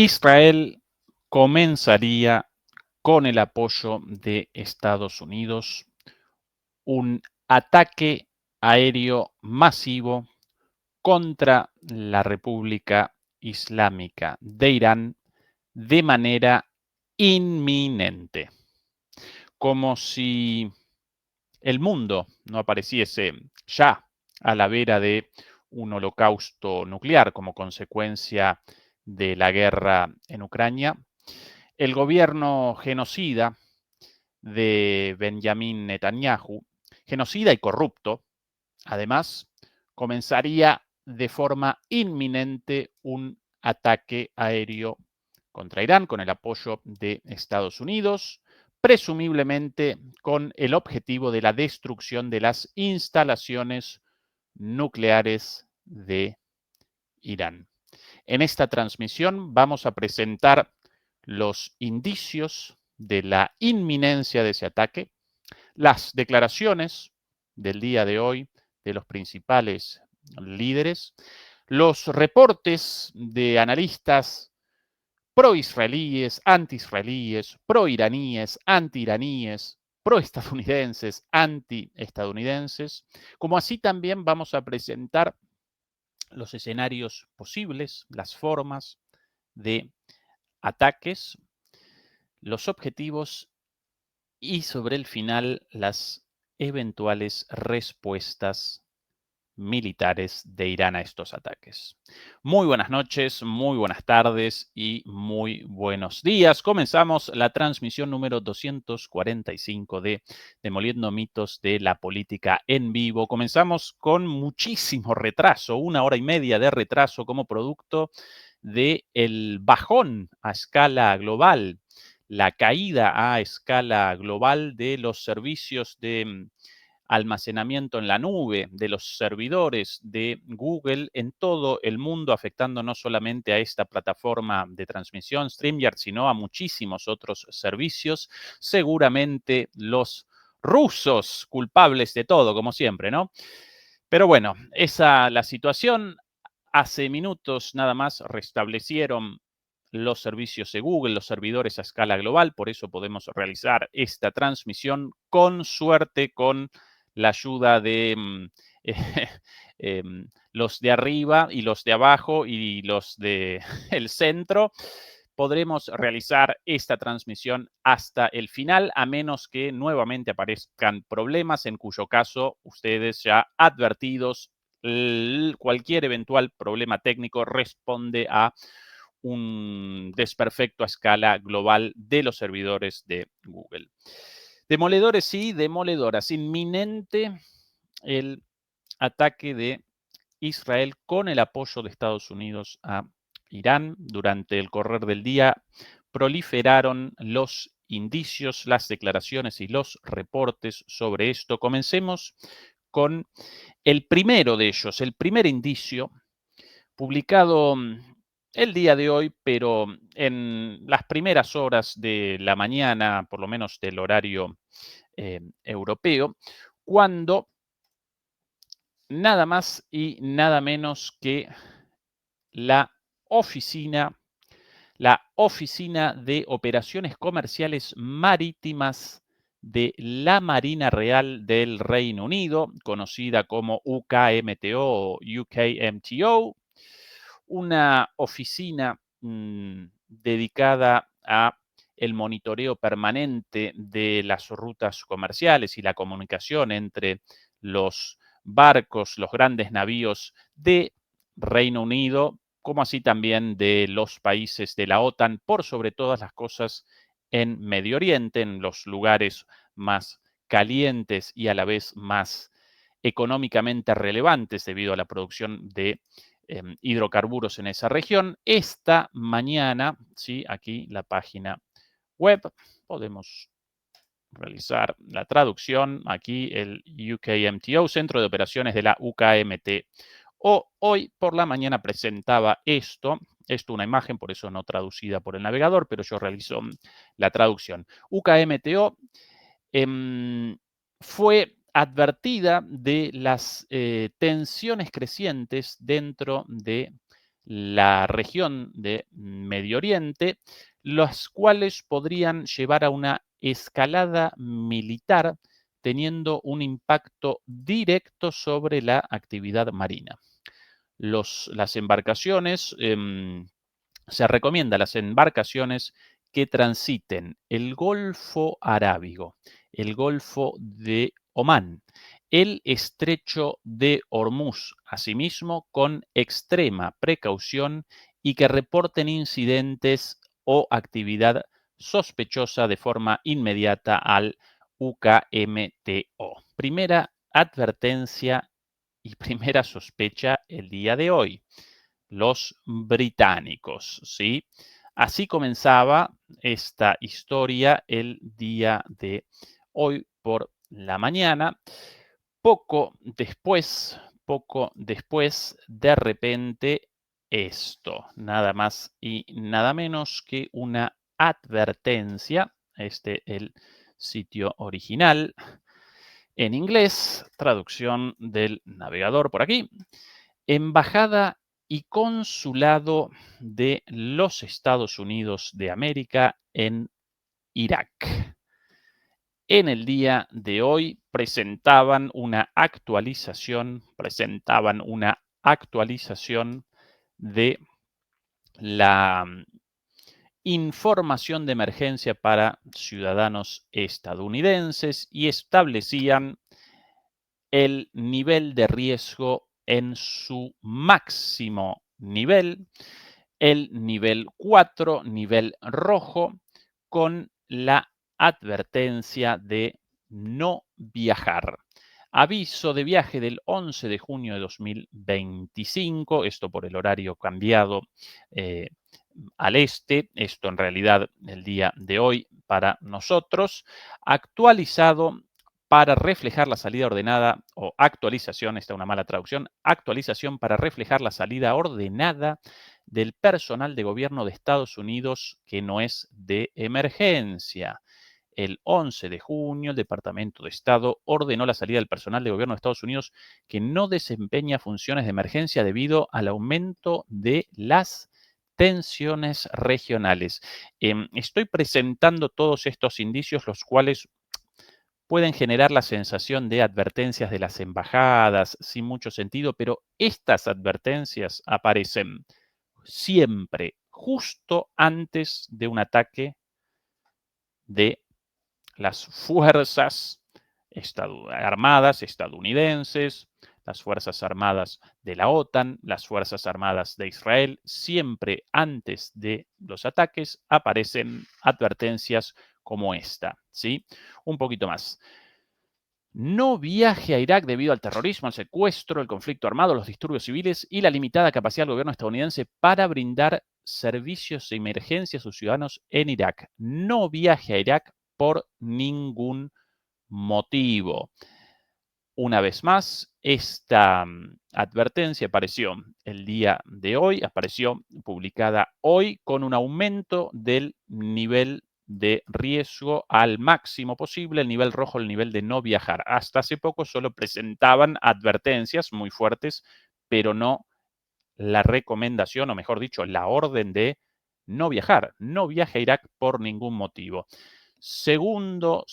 Israel comenzaría, con el apoyo de Estados Unidos, un ataque aéreo masivo contra la República Islámica de Irán de manera inminente, como si el mundo no apareciese ya a la vera de un holocausto nuclear como consecuencia de la guerra en Ucrania. El gobierno genocida de Benjamín Netanyahu, genocida y corrupto, además, comenzaría de forma inminente un ataque aéreo contra Irán con el apoyo de Estados Unidos, presumiblemente con el objetivo de la destrucción de las instalaciones nucleares de Irán. En esta transmisión vamos a presentar los indicios de la inminencia de ese ataque, las declaraciones del día de hoy de los principales líderes, los reportes de analistas pro-israelíes, anti-israelíes, pro-iraníes, anti-iraníes, pro-estadounidenses, anti-estadounidenses, como así también vamos a presentar los escenarios posibles, las formas de ataques, los objetivos y sobre el final las eventuales respuestas militares de Irán a estos ataques. Muy buenas noches, muy buenas tardes y muy buenos días. Comenzamos la transmisión número 245 de Demoliendo Mitos de la Política en Vivo. Comenzamos con muchísimo retraso, 1 hora y media de retraso como producto del bajón a escala global, la caída a escala global de los servicios de almacenamiento en la nube, de los servidores de Google en todo el mundo, afectando no solamente a esta plataforma de transmisión StreamYard, sino a muchísimos otros servicios. Seguramente los rusos culpables de todo, como siempre, ¿no? Pero bueno, esa la situación. Hace minutos nada más restablecieron los servicios de Google, los servidores a escala global, por eso podemos realizar esta transmisión con suerte, con la ayuda de los de arriba y los de abajo y los del centro. Podremos realizar esta transmisión hasta el final, a menos que nuevamente aparezcan problemas, en cuyo caso ustedes ya advertidos, cualquier eventual problema técnico responde a un desperfecto a escala global de los servidores de Google. Demoledores y demoledoras. Inminente el ataque de Israel con el apoyo de Estados Unidos a Irán. Durante el correr del día proliferaron los indicios, las declaraciones y los reportes sobre esto. Comencemos con el primero de ellos, el primer indicio publicado el día de hoy, pero en las primeras horas de la mañana, por lo menos del horario europeo, cuando nada más y nada menos que la oficina, la Oficina de Operaciones Comerciales Marítimas de la Marina Real del Reino Unido, conocida como UKMTO o UKMTO, una oficina dedicada a el monitoreo permanente de las rutas comerciales y la comunicación entre los barcos, los grandes navíos de Reino Unido, como así también de los países de la OTAN, por sobre todas las cosas en Medio Oriente, en los lugares más calientes y a la vez más económicamente relevantes debido a la producción de hidrocarburos en esa región. Esta mañana, ¿sí? Aquí la página web, podemos realizar la traducción. Aquí el UKMTO, Centro de Operaciones de la UKMT. Hoy por la mañana presentaba esto una imagen, por eso no traducida por el navegador, pero yo realizo la traducción. UKMTO fue advertida de las tensiones crecientes dentro de la región de Medio Oriente, las cuales podrían llevar a una escalada militar teniendo un impacto directo sobre la actividad marina. Las embarcaciones, se recomienda a las embarcaciones que transiten el Golfo Arábigo, el Golfo de Omán, el Estrecho de Hormuz, asimismo con extrema precaución y que reporten incidentes o actividad sospechosa de forma inmediata al UKMTO. Primera advertencia y primera sospecha el día de hoy, los británicos, ¿sí? Así comenzaba esta historia el día de hoy por la mañana. Poco después, de repente, esto, nada más y nada menos que una advertencia, el sitio original en inglés, traducción del navegador por aquí. Embajada y Consulado de los Estados Unidos de América en Irak. En el día de hoy presentaban una actualización de la información de emergencia para ciudadanos estadounidenses y establecían el nivel de riesgo en su máximo nivel, el nivel 4, nivel rojo, con la advertencia de no viajar. Aviso de viaje del 11 de junio de 2025, esto por el horario cambiado al este, esto en realidad el día de hoy para nosotros, actualizado para reflejar la salida ordenada, o actualización, esta es una mala traducción, actualización para reflejar la salida ordenada del personal de gobierno de Estados Unidos que no es de emergencia. El 11 de junio, el Departamento de Estado ordenó la salida del personal de gobierno de Estados Unidos que no desempeña funciones de emergencia debido al aumento de las tensiones regionales. Estoy presentando todos estos indicios, los cuales pueden generar la sensación de advertencias de las embajadas sin mucho sentido, pero estas advertencias aparecen siempre justo antes de un ataque de las fuerzas armadas estadounidenses, las fuerzas armadas de la OTAN, las fuerzas armadas de Israel. Siempre antes de los ataques aparecen advertencias como esta, ¿sí? Un poquito más. No viaje a Irak debido al terrorismo, al secuestro, el conflicto armado, los disturbios civiles y la limitada capacidad del gobierno estadounidense para brindar servicios de emergencia a sus ciudadanos en Irak. No viaje a Irak por ningún motivo. Una vez más, esta advertencia apareció el día de hoy, apareció publicada hoy con un aumento del nivel de riesgo al máximo posible, el nivel rojo, el nivel de no viajar. Hasta hace poco solo presentaban advertencias muy fuertes, pero no la recomendación, o mejor dicho, la orden de no viajar. No viaje a Irak por ningún motivo. Segundo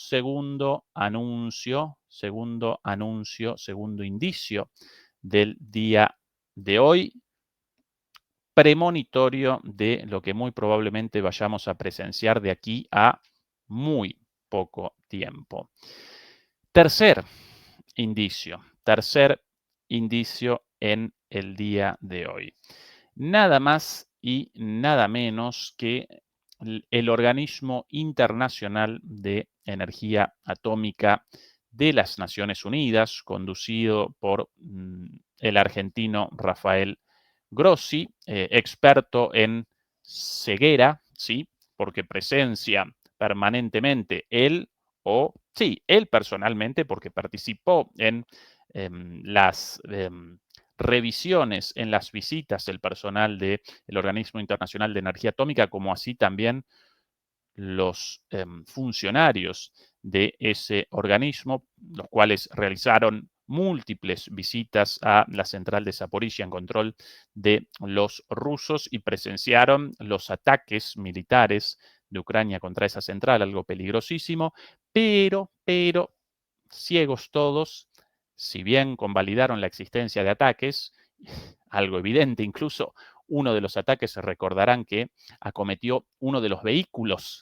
indicio del día de hoy, premonitorio de lo que muy probablemente vayamos a presenciar de aquí a muy poco tiempo. Tercer indicio en el día de hoy. Nada más y nada menos que el Organismo Internacional de Energía Atómica de las Naciones Unidas, conducido por el argentino Rafael Grossi, experto en ceguera, ¿sí? Porque presencia permanentemente él personalmente, porque participó en las revisiones, en las visitas del personal del Organismo Internacional de Energía Atómica, como así también los funcionarios de ese organismo, los cuales realizaron múltiples visitas a la central de Zaporizhia en control de los rusos y presenciaron los ataques militares de Ucrania contra esa central, algo peligrosísimo, pero, ciegos todos, si bien convalidaron la existencia de ataques, algo evidente, incluso uno de los ataques se recordarán que acometió uno de los vehículos,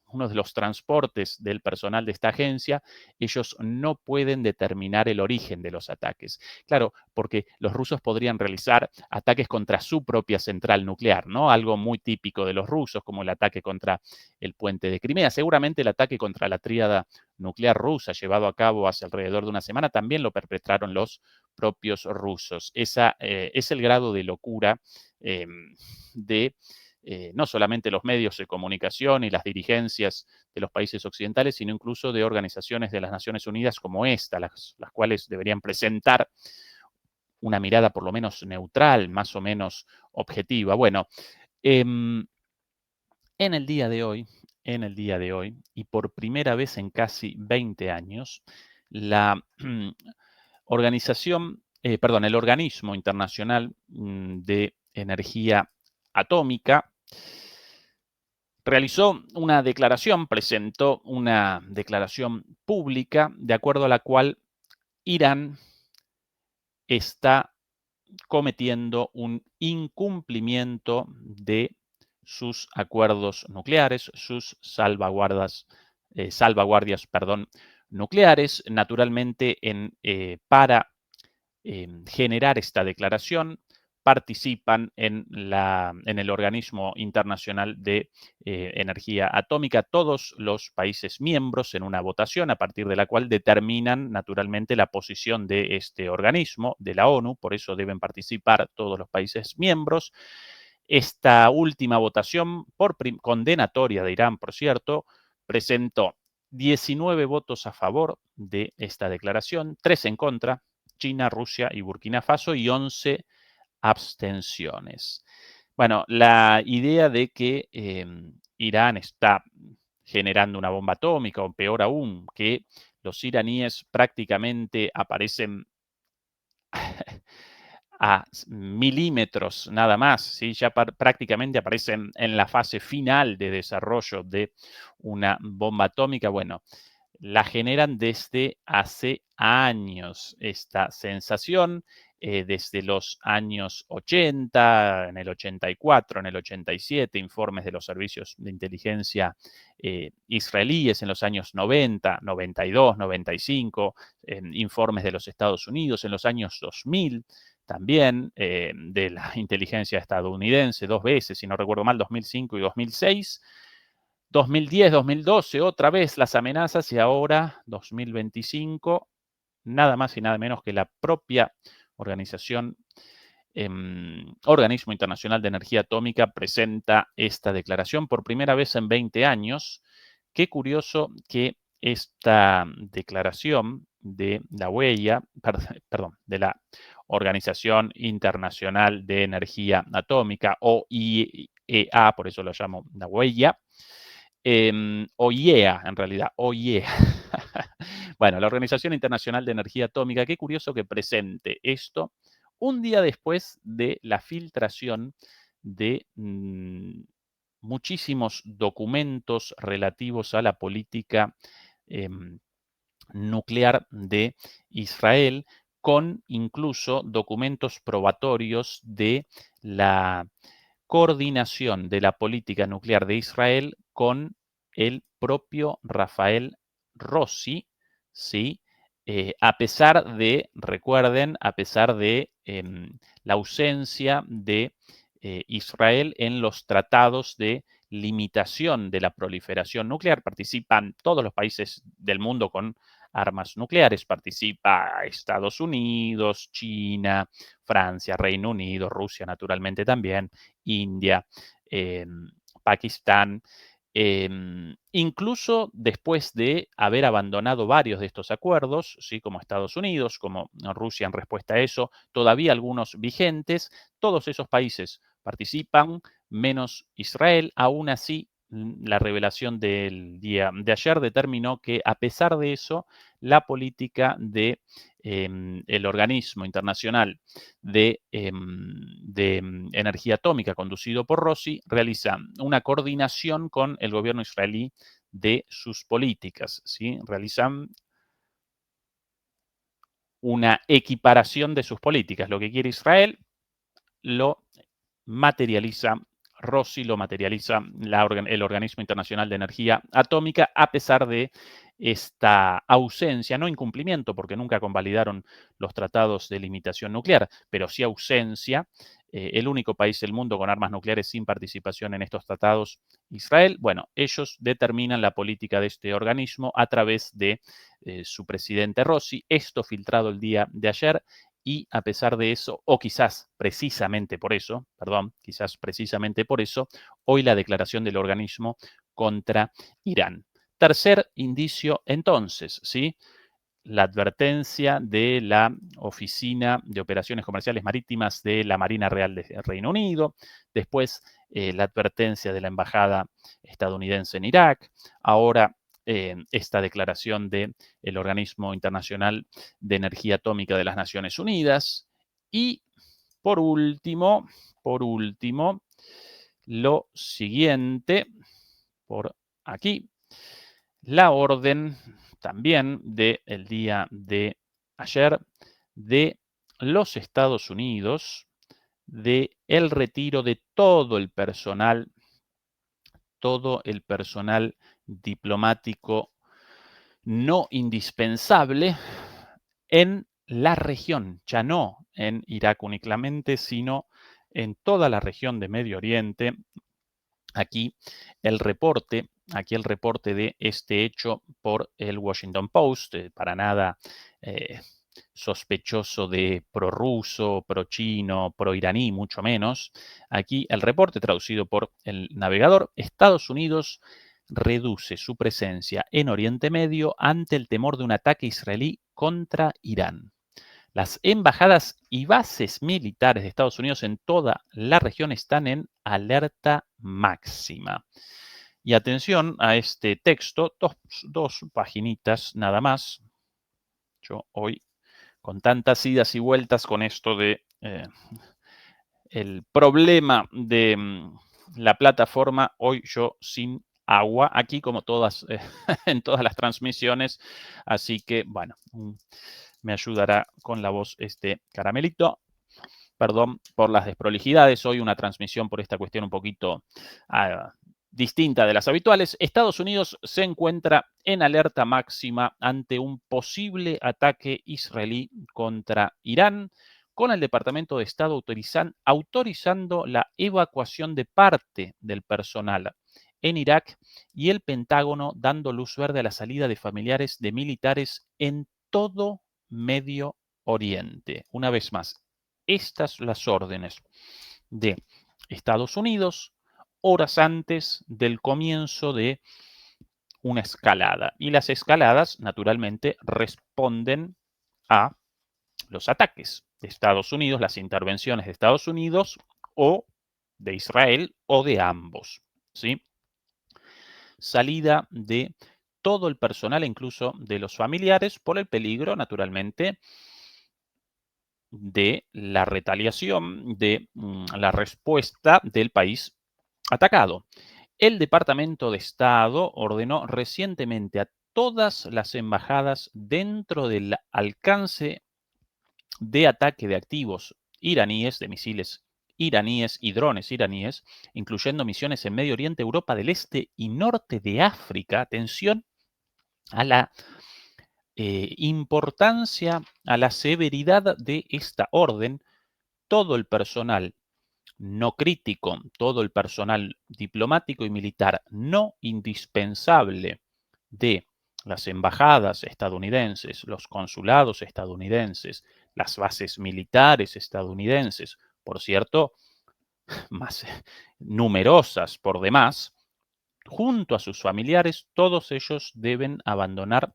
uno de los transportes del personal de esta agencia. Ellos no pueden determinar el origen de los ataques. Claro, porque los rusos podrían realizar ataques contra su propia central nuclear, ¿no? Algo muy típico de los rusos, como el ataque contra el puente de Crimea. Seguramente el ataque contra la tríada nuclear rusa llevado a cabo hace alrededor de una semana también lo perpetraron los propios rusos. Esa es el grado de locura de no solamente los medios de comunicación y las dirigencias de los países occidentales, sino incluso de organizaciones de las Naciones Unidas como esta, las cuales deberían presentar una mirada por lo menos neutral, más o menos objetiva. Bueno, em, en el día de hoy, y por primera vez en casi 20 años, la el Organismo Internacional de Energía Atómica realizó una declaración, presentó una declaración pública de acuerdo a la cual Irán está cometiendo un incumplimiento de sus acuerdos nucleares, sus salvaguardias, nucleares. Naturalmente, para generar esta declaración participan en el Organismo Internacional de Energía Atómica todos los países miembros en una votación a partir de la cual determinan naturalmente la posición de este organismo, de la ONU, por eso deben participar todos los países miembros. Esta última votación, condenatoria de Irán, por cierto, presentó 19 votos a favor de esta declaración, 3 en contra, China, Rusia y Burkina Faso, y 11 abstenciones. Bueno, la idea de que Irán está generando una bomba atómica, o peor aún, que los iraníes prácticamente aparecen a milímetros nada más, ¿sí? Ya prácticamente aparecen en la fase final de desarrollo de una bomba atómica. Bueno, la generan desde hace años esta sensación, desde los años 80, en el 84, en el 87, informes de los servicios de inteligencia israelíes en los años 90, 92, 95, informes de los Estados Unidos en los años 2000, también de la inteligencia estadounidense 2 veces, si no recuerdo mal, 2005 y 2006. 2010, 2012, otra vez las amenazas, y ahora 2025, nada más y nada menos que la propia Organismo Internacional de Energía Atómica presenta esta declaración por primera vez en 20 años. Qué curioso que esta declaración de la huella, perdón, de la Organización Internacional de Energía Atómica, o IEA, por eso lo llamo la huella, o IEA, en realidad, o IEA. Bueno, la Organización Internacional de Energía Atómica, qué curioso que presente esto un día después de la filtración de muchísimos documentos relativos a la política nuclear de Israel, con incluso documentos probatorios de la coordinación de la política nuclear de Israel con el propio Rafael Rossi, ¿sí? A pesar de, recuerden, a pesar de la ausencia de Israel en los tratados de limitación de la proliferación nuclear, participan todos los países del mundo con armas nucleares, participa Estados Unidos, China, Francia, Reino Unido, Rusia naturalmente también, India, Pakistán, incluso después de haber abandonado varios de estos acuerdos, ¿sí? Como Estados Unidos, como Rusia en respuesta a eso, todavía algunos vigentes, todos esos países participan, menos Israel. Aún así, la revelación del día de ayer determinó que, a pesar de eso, la política de el organismo internacional de energía atómica conducido por Rossi realiza una coordinación con el gobierno israelí de sus políticas, ¿sí? Realizan una equiparación de sus políticas. Lo que quiere Israel lo materializa Rossi, lo materializa el Organismo Internacional de Energía Atómica, a pesar de esta ausencia, no incumplimiento, porque nunca convalidaron los tratados de limitación nuclear, pero sí ausencia. El único país del mundo con armas nucleares sin participación en estos tratados, Israel. Bueno, ellos determinan la política de este organismo a través de su presidente Rossi. Esto filtrado el día de ayer. Y a pesar de eso, o quizás precisamente por eso, perdón, quizás precisamente por eso, hoy la declaración del organismo contra Irán. Tercer indicio, entonces, ¿sí? La advertencia de la Oficina de Operaciones Comerciales Marítimas de la Marina Real del Reino Unido, después la advertencia de la Embajada estadounidense en Irak, ahora esta declaración del Organismo Internacional de Energía Atómica de las Naciones Unidas y por último, lo siguiente, por aquí, la orden también del día de ayer de los Estados Unidos de el retiro de todo el personal diplomático no indispensable en la región, ya no en Irak únicamente, sino en toda la región de Medio Oriente. Aquí aquí el reporte de este hecho por el Washington Post, para nada eh, sospechoso de prorruso, pro-chino, pro-iraní, mucho menos. Aquí el reporte traducido por el navegador: Estados Unidos reduce su presencia en Oriente Medio ante el temor de un ataque israelí contra Irán. Las embajadas y bases militares de Estados Unidos en toda la región están en alerta máxima. Y atención a este texto, dos paginitas nada más. Yo hoy, con tantas idas y vueltas con esto de el problema de la plataforma, hoy yo sin agua, aquí como todas, en todas las transmisiones. Así que, bueno, me ayudará con la voz este caramelito. Perdón por las desprolijidades. Hoy una transmisión por esta cuestión un poquito distinta de las habituales. Estados Unidos se encuentra en alerta máxima ante un posible ataque israelí contra Irán, con el Departamento de Estado autorizando la evacuación de parte del personal en Irak y el Pentágono dando luz verde a la salida de familiares de militares en todo Medio Oriente. Una vez más, estas las órdenes de Estados Unidos horas antes del comienzo de una escalada. Y las escaladas, naturalmente, responden a los ataques de Estados Unidos, las intervenciones de Estados Unidos o de Israel o de ambos, ¿sí? Salida de todo el personal, incluso de los familiares, por el peligro, naturalmente, de la retaliación, de la respuesta del país atacado. El Departamento de Estado ordenó recientemente a todas las embajadas dentro del alcance de ataque de activos iraníes, de misiles iraníes y drones iraníes, incluyendo misiones en Medio Oriente, Europa del Este y Norte de África. Atención a la importancia, a la severidad de esta orden. Todo el personal no crítico, todo el personal diplomático y militar no indispensable de las embajadas estadounidenses, los consulados estadounidenses, las bases militares estadounidenses, por cierto, más numerosas por demás, junto a sus familiares, todos ellos deben abandonar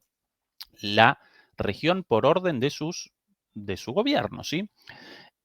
la región por orden de su gobierno, ¿sí?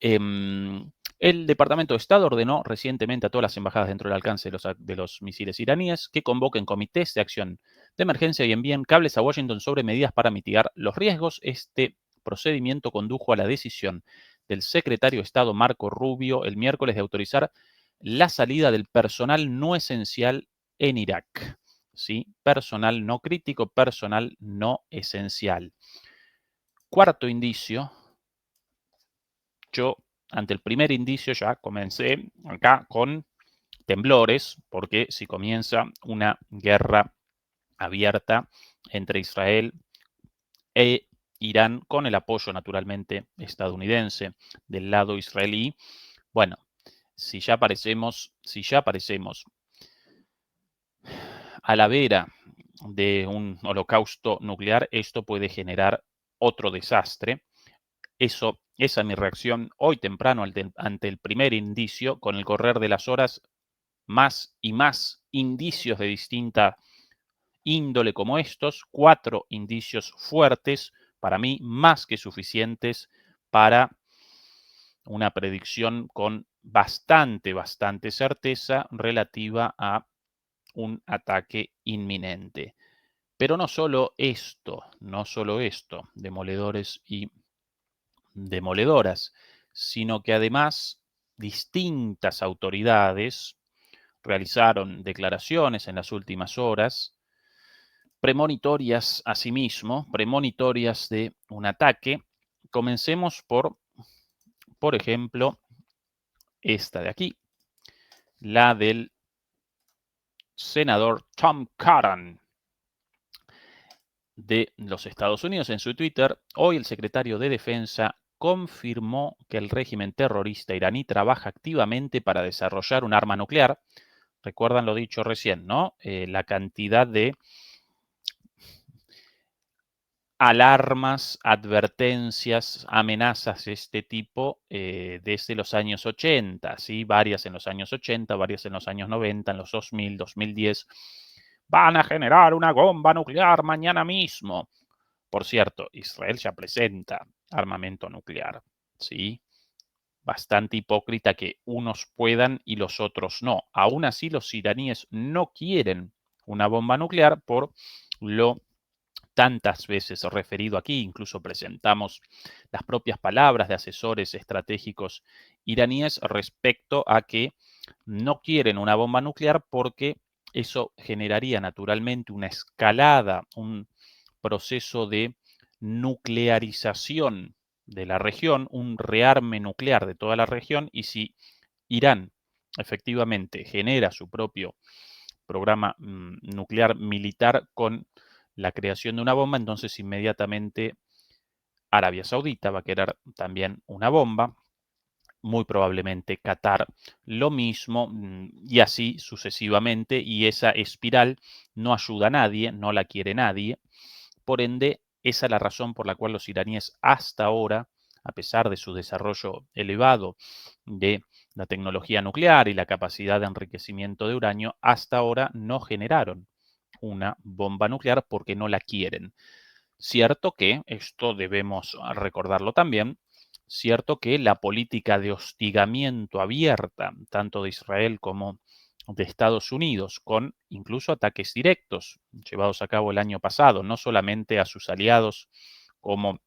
El Departamento de Estado ordenó recientemente a todas las embajadas dentro del alcance de los misiles iraníes que convoquen comités de acción de emergencia y envíen cables a Washington sobre medidas para mitigar los riesgos. Este procedimiento condujo a la decisión del secretario de Estado Marco Rubio el miércoles de autorizar la salida del personal no esencial en Irak. ¿Sí? Personal no crítico, personal no esencial. Cuarto indicio, yo ante el primer indicio ya comencé acá con temblores, porque si comienza una guerra abierta entre Israel e Irán, con el apoyo naturalmente estadounidense del lado israelí, bueno, si ya aparecemos a la vera de un holocausto nuclear, esto puede generar otro desastre. Esa es mi reacción hoy temprano ante el primer indicio. Con el correr de las horas, más y más indicios de distinta índole como estos, 4 indicios fuertes, para mí más que suficientes para una predicción con bastante certeza relativa a un ataque inminente. Pero no solo esto, demoledores y demoledoras, sino que además distintas autoridades realizaron declaraciones en las últimas horas, premonitorias asimismo, premonitorias de un ataque. Comencemos por ejemplo, esta de aquí, la del senador Tom Cotton de los Estados Unidos. En su Twitter, hoy el secretario de Defensa confirmó que el régimen terrorista iraní trabaja activamente para desarrollar un arma nuclear. Recuerdan lo dicho recién, ¿no? La cantidad de alarmas, advertencias, amenazas de este tipo desde los años 80, ¿sí? Varias en los años 80, varias en los años 90, en los 2000, 2010. Van a generar una bomba nuclear mañana mismo. Por cierto, Israel ya presenta armamento nuclear, ¿sí? Bastante hipócrita que unos puedan y los otros no. Aún así, los iraníes no quieren una bomba nuclear por lo tantas veces referido aquí, incluso presentamos las propias palabras de asesores estratégicos iraníes respecto a que no quieren una bomba nuclear porque eso generaría naturalmente una escalada, un proceso de nuclearización de la región, un rearme nuclear de toda la región, y si Irán efectivamente genera su propio programa nuclear militar con la creación de una bomba, entonces inmediatamente Arabia Saudita va a querer también una bomba, muy probablemente Qatar lo mismo, y así sucesivamente, y esa espiral no ayuda a nadie, no la quiere nadie. Por ende, esa es la razón por la cual los iraníes hasta ahora, a pesar de su desarrollo elevado de la tecnología nuclear y la capacidad de enriquecimiento de uranio, hasta ahora no generaron una bomba nuclear porque no la quieren. Cierto que, esto debemos recordarlo también, cierto que la política de hostigamiento abierta, tanto de Israel como de Estados Unidos, con incluso ataques directos llevados a cabo el año pasado, no solamente a sus aliados como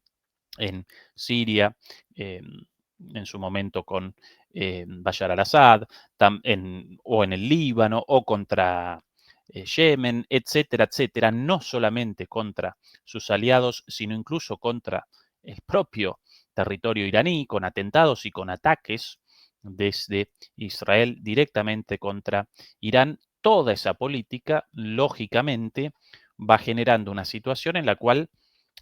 en Siria, en su momento con Bashar al-Assad, o en el Líbano, o contra Yemen, etcétera, etcétera, no solamente contra sus aliados, sino incluso contra el propio territorio iraní, con atentados y con ataques desde Israel directamente contra Irán. Toda esa política, lógicamente, va generando una situación en la cual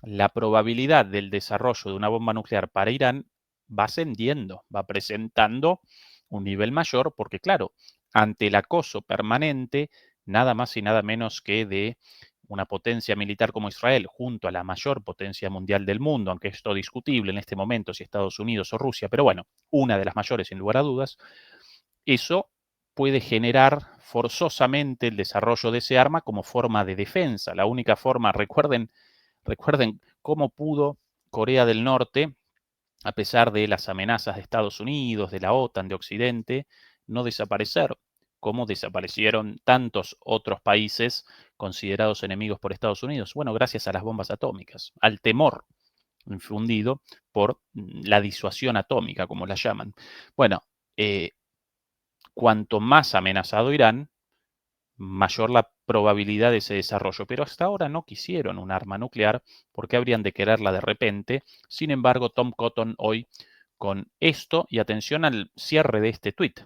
la probabilidad del desarrollo de una bomba nuclear para Irán va ascendiendo, va presentando un nivel mayor, porque claro, ante el acoso permanente, nada más y nada menos que de una potencia militar como Israel, junto a la mayor potencia mundial del mundo, aunque esto discutible en este momento si Estados Unidos o Rusia, pero bueno, una de las mayores sin lugar a dudas, eso puede generar forzosamente el desarrollo de ese arma como forma de defensa. La única forma, recuerden cómo pudo Corea del Norte, a pesar de las amenazas de Estados Unidos, de la OTAN, de Occidente, no desaparecer, como desaparecieron tantos otros países considerados enemigos por Estados Unidos. Bueno, gracias a las bombas atómicas, al temor infundido por la disuasión atómica, como la llaman. Bueno, cuanto más amenazado Irán, mayor la probabilidad de ese desarrollo. Pero hasta ahora no quisieron un arma nuclear porque habrían de quererla de repente. Sin embargo, Tom Cotton hoy con esto, y atención al cierre de este tuit.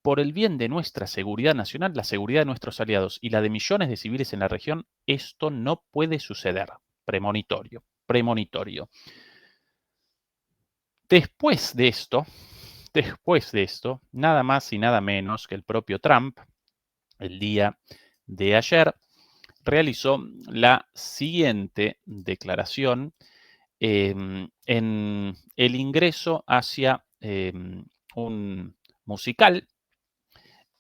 Por el bien de nuestra seguridad nacional, la seguridad de nuestros aliados y la de millones de civiles en la región, esto no puede suceder. Premonitorio, premonitorio. Después de esto, nada más y nada menos que el propio Trump, el día de ayer, realizó la siguiente declaración en el ingreso hacia un musical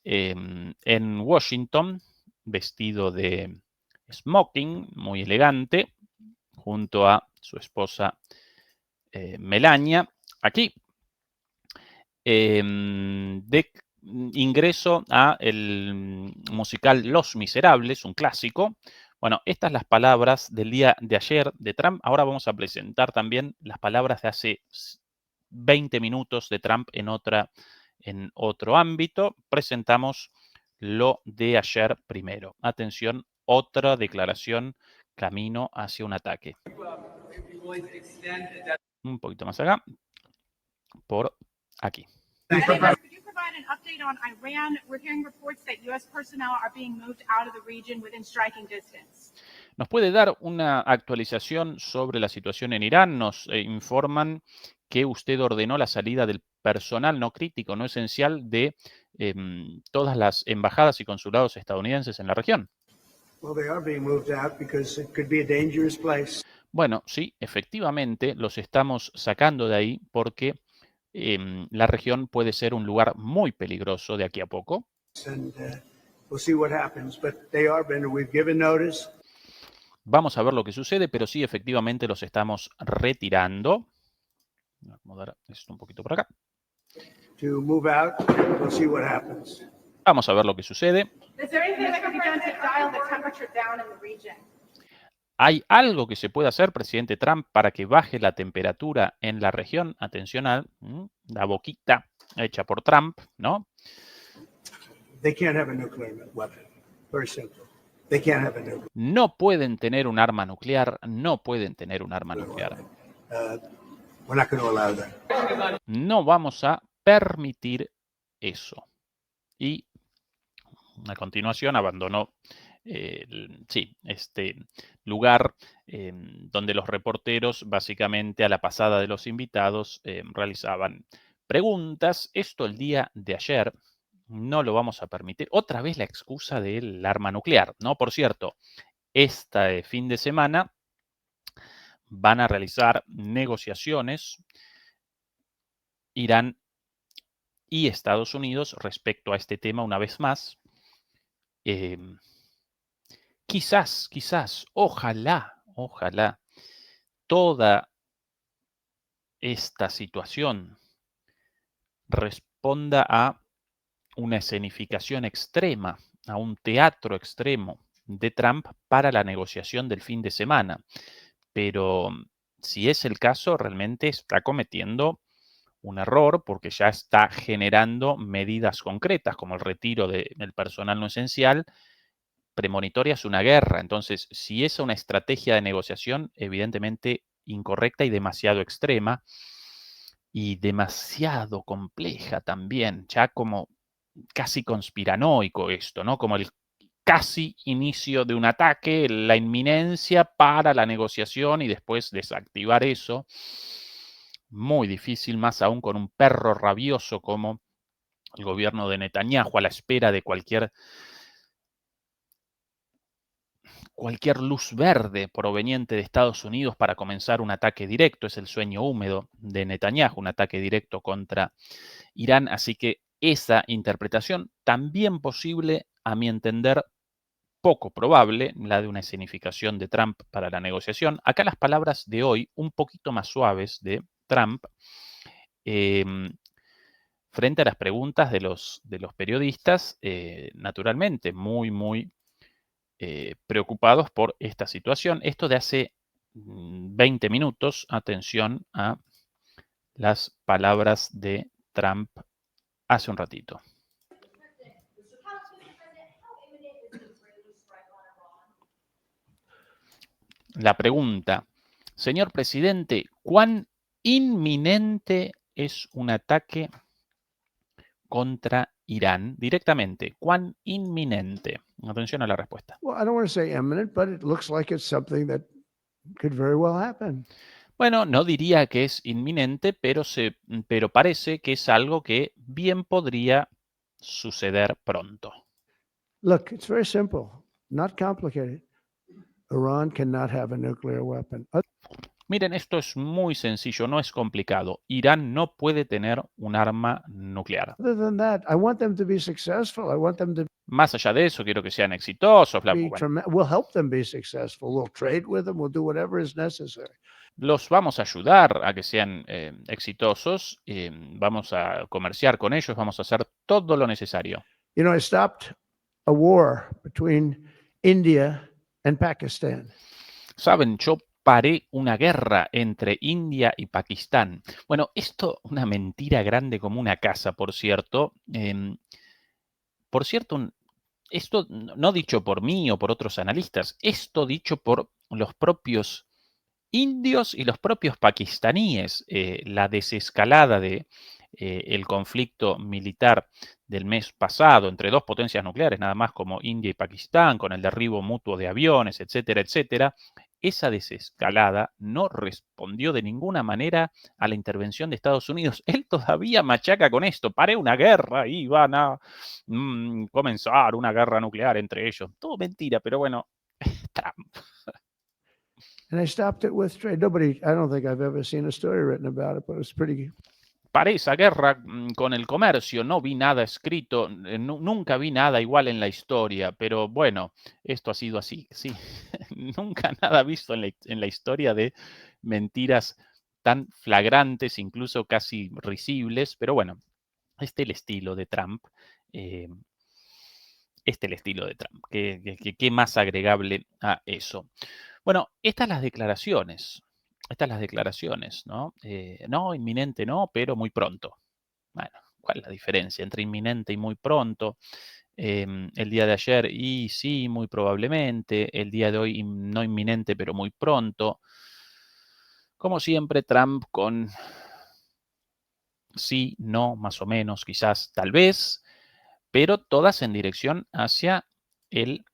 en Washington, vestido de smoking, muy elegante, junto a su esposa Melania. Aquí, de ingreso a el musical Los Miserables, un clásico. Bueno, estas las palabras del día de ayer de Trump. Ahora vamos a presentar también las palabras de hace 20 minutos de Trump en otro ámbito. Presentamos lo de ayer primero. Atención, otra declaración camino hacia un ataque. Un poquito más acá. Por aquí. Could you provide an update on Iran? We're hearing reports that U.S. personnel are being moved out of the region within striking distance. ¿Nos puede dar una actualización sobre la situación en Irán? Nos informan que usted ordenó la salida del personal no crítico, no esencial de todas las embajadas y consulados estadounidenses en la región. Bueno, sí, efectivamente los estamos sacando de ahí porque la región puede ser un lugar muy peligroso de aquí a poco. Vamos a ver lo que sucede, pero sí, efectivamente los estamos retirando. Voy a acomodar esto un poquito por acá. Vamos a ver lo que sucede. ¿Hay algo que se pueda hacer, presidente Trump, para que baje la temperatura en la región? Atención a la boquita hecha por Trump, ¿no? No pueden tener un arma nuclear, no pueden tener un arma nuclear. No vamos a permitir eso. Y a continuación abandonó este lugar donde los reporteros, básicamente a la pasada de los invitados, realizaban preguntas. Esto el día de ayer. No lo vamos a permitir. Otra vez la excusa del arma nuclear, ¿no? Por cierto, este fin de semana van a realizar negociaciones Irán y Estados Unidos respecto a este tema una vez más. Quizás, ojalá, toda esta situación responda a una escenificación extrema, a un teatro extremo de Trump para la negociación del fin de semana. Pero si es el caso, realmente está cometiendo un error porque ya está generando medidas concretas como el retiro del personal no esencial. Premonitoria es una guerra. Entonces, si es una estrategia de negociación, evidentemente incorrecta y demasiado extrema y demasiado compleja también, ya como casi conspiranoico esto, ¿no? Como el casi inicio de un ataque, la inminencia para la negociación y después desactivar eso. Muy difícil, más aún con un perro rabioso como el gobierno de Netanyahu a la espera de cualquier luz verde proveniente de Estados Unidos para comenzar un ataque directo. Es el sueño húmedo de Netanyahu, un ataque directo contra Irán. Así que esa interpretación, también posible, a mi entender, poco probable, la de una escenificación de Trump para la negociación. Acá las palabras de hoy, un poquito más suaves de Trump, frente a las preguntas de los periodistas, naturalmente, muy preocupados por esta situación. Esto de hace 20 minutos. Atención a las palabras de Trump hace un ratito. La pregunta, señor presidente, ¿cuán inminente es un ataque contra Irán? Directamente, ¿cuán inminente? Atención a la respuesta. Well, I don't want to say imminent, but it looks like it's something that could very well happen. Bueno, no diría que es inminente, pero parece que es algo que bien podría suceder pronto. Look, it's very simple, not complicated. Iran cannot have a nuclear weapon. Miren, esto es muy sencillo, no es complicado. Irán no puede tener un arma nuclear. Other than that, I want them to be successful. I want them to Más allá de eso, quiero que sean exitosos. be Bueno, we'll help them be successful. We'll trade with them. We'll do whatever is necessary. los vamos a ayudar a que sean exitosos, vamos a comerciar con ellos, vamos a hacer todo lo necesario. You know, I stopped a war between India and Pakistan. Saben, yo paré una guerra entre India y Pakistán. Bueno, esto, una mentira grande como una casa, por cierto. Esto no dicho por mí o por otros analistas, esto dicho por los propios indios y los propios pakistaníes. La desescalada de el conflicto militar del mes pasado entre dos potencias nucleares, nada más como India y Pakistán, con el derribo mutuo de aviones, etcétera, etcétera. Esa desescalada no respondió de ninguna manera a la intervención de Estados Unidos. Él todavía machaca con esto. Paré una guerra y van a comenzar una guerra nuclear entre ellos. Todo mentira, pero bueno, Trump. And I stopped it with trade. I don't think I've ever seen a story written about it, but it's pretty. Paré esa guerra con el comercio, no vi nada escrito, nunca vi nada igual en la historia, pero bueno, esto ha sido así, sí. Nunca nada visto en la historia de mentiras tan flagrantes, incluso casi risibles, pero bueno, este es el estilo de Trump. ¿Qué más agregable a eso? Bueno, estas las declaraciones, ¿no? No, inminente no, pero muy pronto. Bueno, ¿cuál es la diferencia entre inminente y muy pronto? El día de ayer, y sí, muy probablemente. El día de hoy, no inminente, pero muy pronto. Como siempre, Trump con sí, no, más o menos, quizás, tal vez, pero todas en dirección hacia el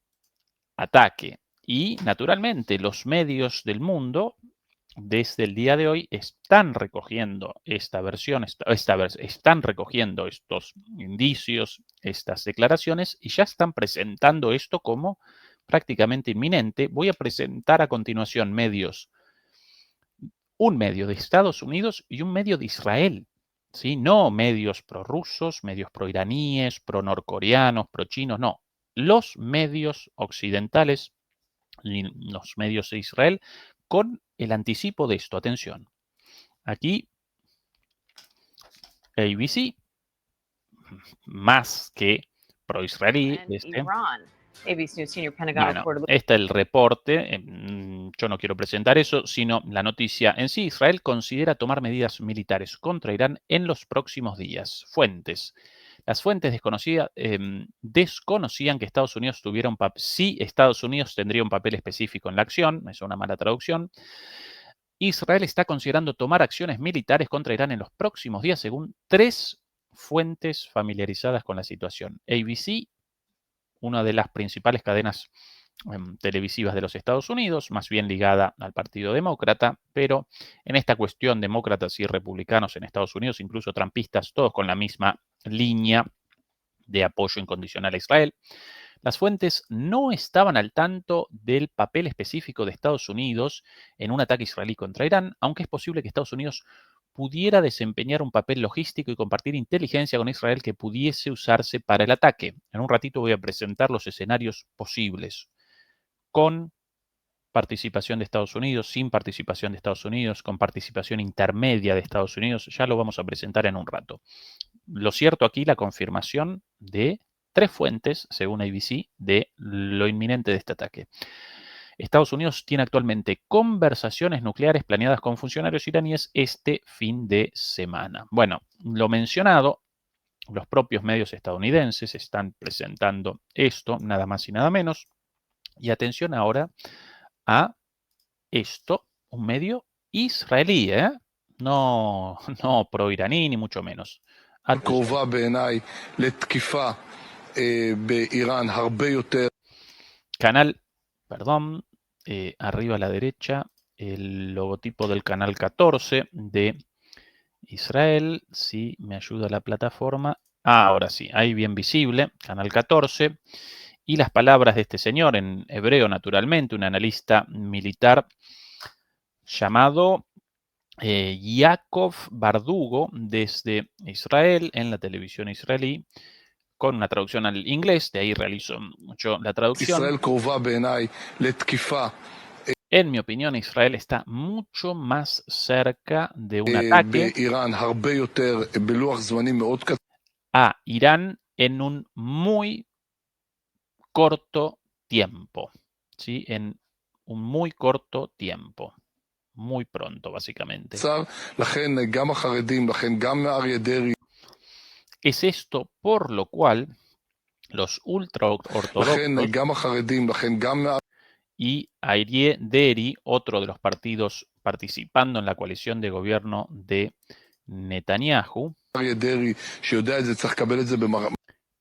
ataque. Y, naturalmente, los medios del mundo desde el día de hoy están recogiendo esta versión, están recogiendo estos indicios, estas declaraciones y ya están presentando esto como prácticamente inminente. Voy a presentar a continuación medios, un medio de Estados Unidos y un medio de Israel, ¿sí? No medios prorrusos, medios proiraníes, pro-norcoreanos, pro-chinos, no. Los medios occidentales y los medios de Israel con el anticipo de esto. Atención. Aquí, ABC, más que pro-israelí. Bueno, este es el reporte. Yo no quiero presentar eso, sino la noticia en sí. Israel considera tomar medidas militares contra Irán en los próximos días. Fuentes. Las fuentes desconocían que Estados Unidos tuviera un papel. Sí, Estados Unidos tendría un papel específico en la acción. Es una mala traducción. Israel está considerando tomar acciones militares contra Irán en los próximos días, según 3 fuentes familiarizadas con la situación. ABC, una de las principales cadenas televisivas de los Estados Unidos, más bien ligada al Partido Demócrata, pero en esta cuestión demócratas y republicanos en Estados Unidos, incluso trampistas, todos con la misma línea de apoyo incondicional a Israel. Las fuentes no estaban al tanto del papel específico de Estados Unidos en un ataque israelí contra Irán, aunque es posible que Estados Unidos pudiera desempeñar un papel logístico y compartir inteligencia con Israel que pudiese usarse para el ataque. En un ratito voy a presentar los escenarios posibles, con participación de Estados Unidos, sin participación de Estados Unidos, con participación intermedia de Estados Unidos. Ya lo vamos a presentar en un rato. Lo cierto aquí, la confirmación de 3 fuentes, según ABC, de lo inminente de este ataque. Estados Unidos tiene actualmente conversaciones nucleares planeadas con funcionarios iraníes este fin de semana. Bueno, lo mencionado, los propios medios estadounidenses están presentando esto, nada más y nada menos. Y atención ahora a esto, un medio israelí, ¿eh? No, no pro-iraní, ni mucho menos. Atención. קרובה בעיניי לתקיפה באיראן הרבה יותר. Canal, perdón, arriba a la derecha, el logotipo del canal 14 de Israel. Si me ayuda la plataforma. Ahora sí, ahí bien visible, canal 14. Y las palabras de este señor, en hebreo naturalmente, un analista militar llamado Yaakov Bardugo, desde Israel, en la televisión israelí, con una traducción al inglés, de ahí realizo yo la traducción. ישראל קרובה בעיניי לתקיפה En mi opinión, Israel está mucho más cerca de un ataque באיראן הרבה יותר בלוח זמנים מאוד קצר. a Irán en un muy corto tiempo, ¿sí? En un muy corto tiempo, muy pronto, básicamente. לכן גם החרדים, לכן גם אריה דרעי, Es esto por lo cual los לכן ultraortodoxos גם החרדים, לכן גם y Aryeh Deri, otro de los partidos participando en la coalición de gobierno de Netanyahu, אריה דרעי, שיודע את זה, צריך לקבל את זה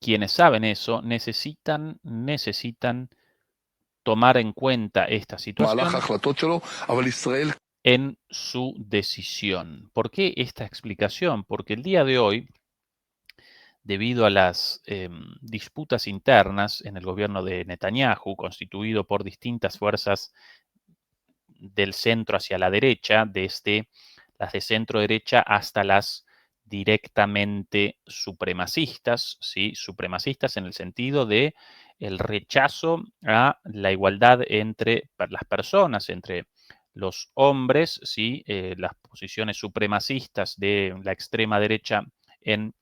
quienes saben eso, necesitan tomar en cuenta esta situación במהלך ההחלטות שלו, אבל ישראל en su decisión. ¿Por qué esta explicación? Porque el día de hoy, debido a las disputas internas en el gobierno de Netanyahu, constituido por distintas fuerzas del centro hacia la derecha, desde las de centro derecha hasta las directamente supremacistas, ¿sí? Supremacistas en el sentido de el rechazo a la igualdad entre las personas, entre los hombres, ¿sí? Las posiciones supremacistas de la extrema derecha en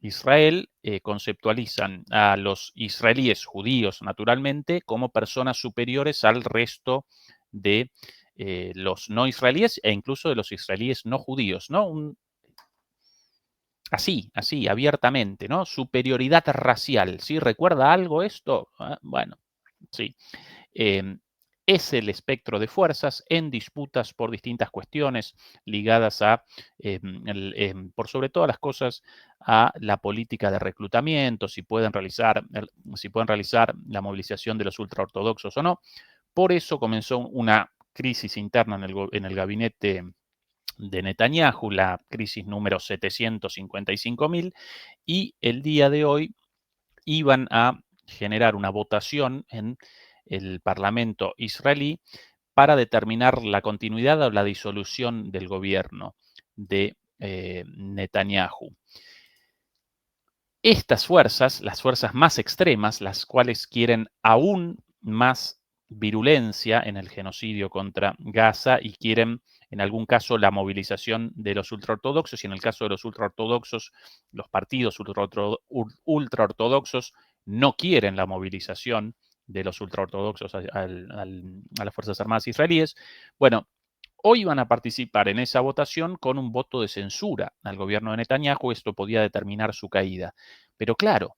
Israel conceptualizan a los israelíes judíos, naturalmente, como personas superiores al resto de los no israelíes e incluso de los israelíes no judíos, ¿no? Así, abiertamente, ¿no? Superioridad racial, ¿sí? ¿Recuerda algo esto? Bueno, sí. Es el espectro de fuerzas en disputas por distintas cuestiones ligadas a, por sobre todas las cosas, a la política de reclutamiento, si pueden realizar la movilización de los ultraortodoxos o no. Por eso comenzó una crisis interna en el gabinete de Netanyahu, la crisis número 755.000, y el día de hoy iban a generar una votación en el Parlamento israelí para determinar la continuidad o la disolución del gobierno de Netanyahu. Estas fuerzas, las fuerzas más extremas, las cuales quieren aún más virulencia en el genocidio contra Gaza y quieren, en algún caso, la movilización de los ultraortodoxos, y en el caso de los ultraortodoxos, los partidos ultraortodoxos no quieren la movilización de los ultraortodoxos a las Fuerzas Armadas israelíes. Bueno, hoy van a participar en esa votación con un voto de censura al gobierno de Netanyahu. Esto podía determinar su caída. Pero claro,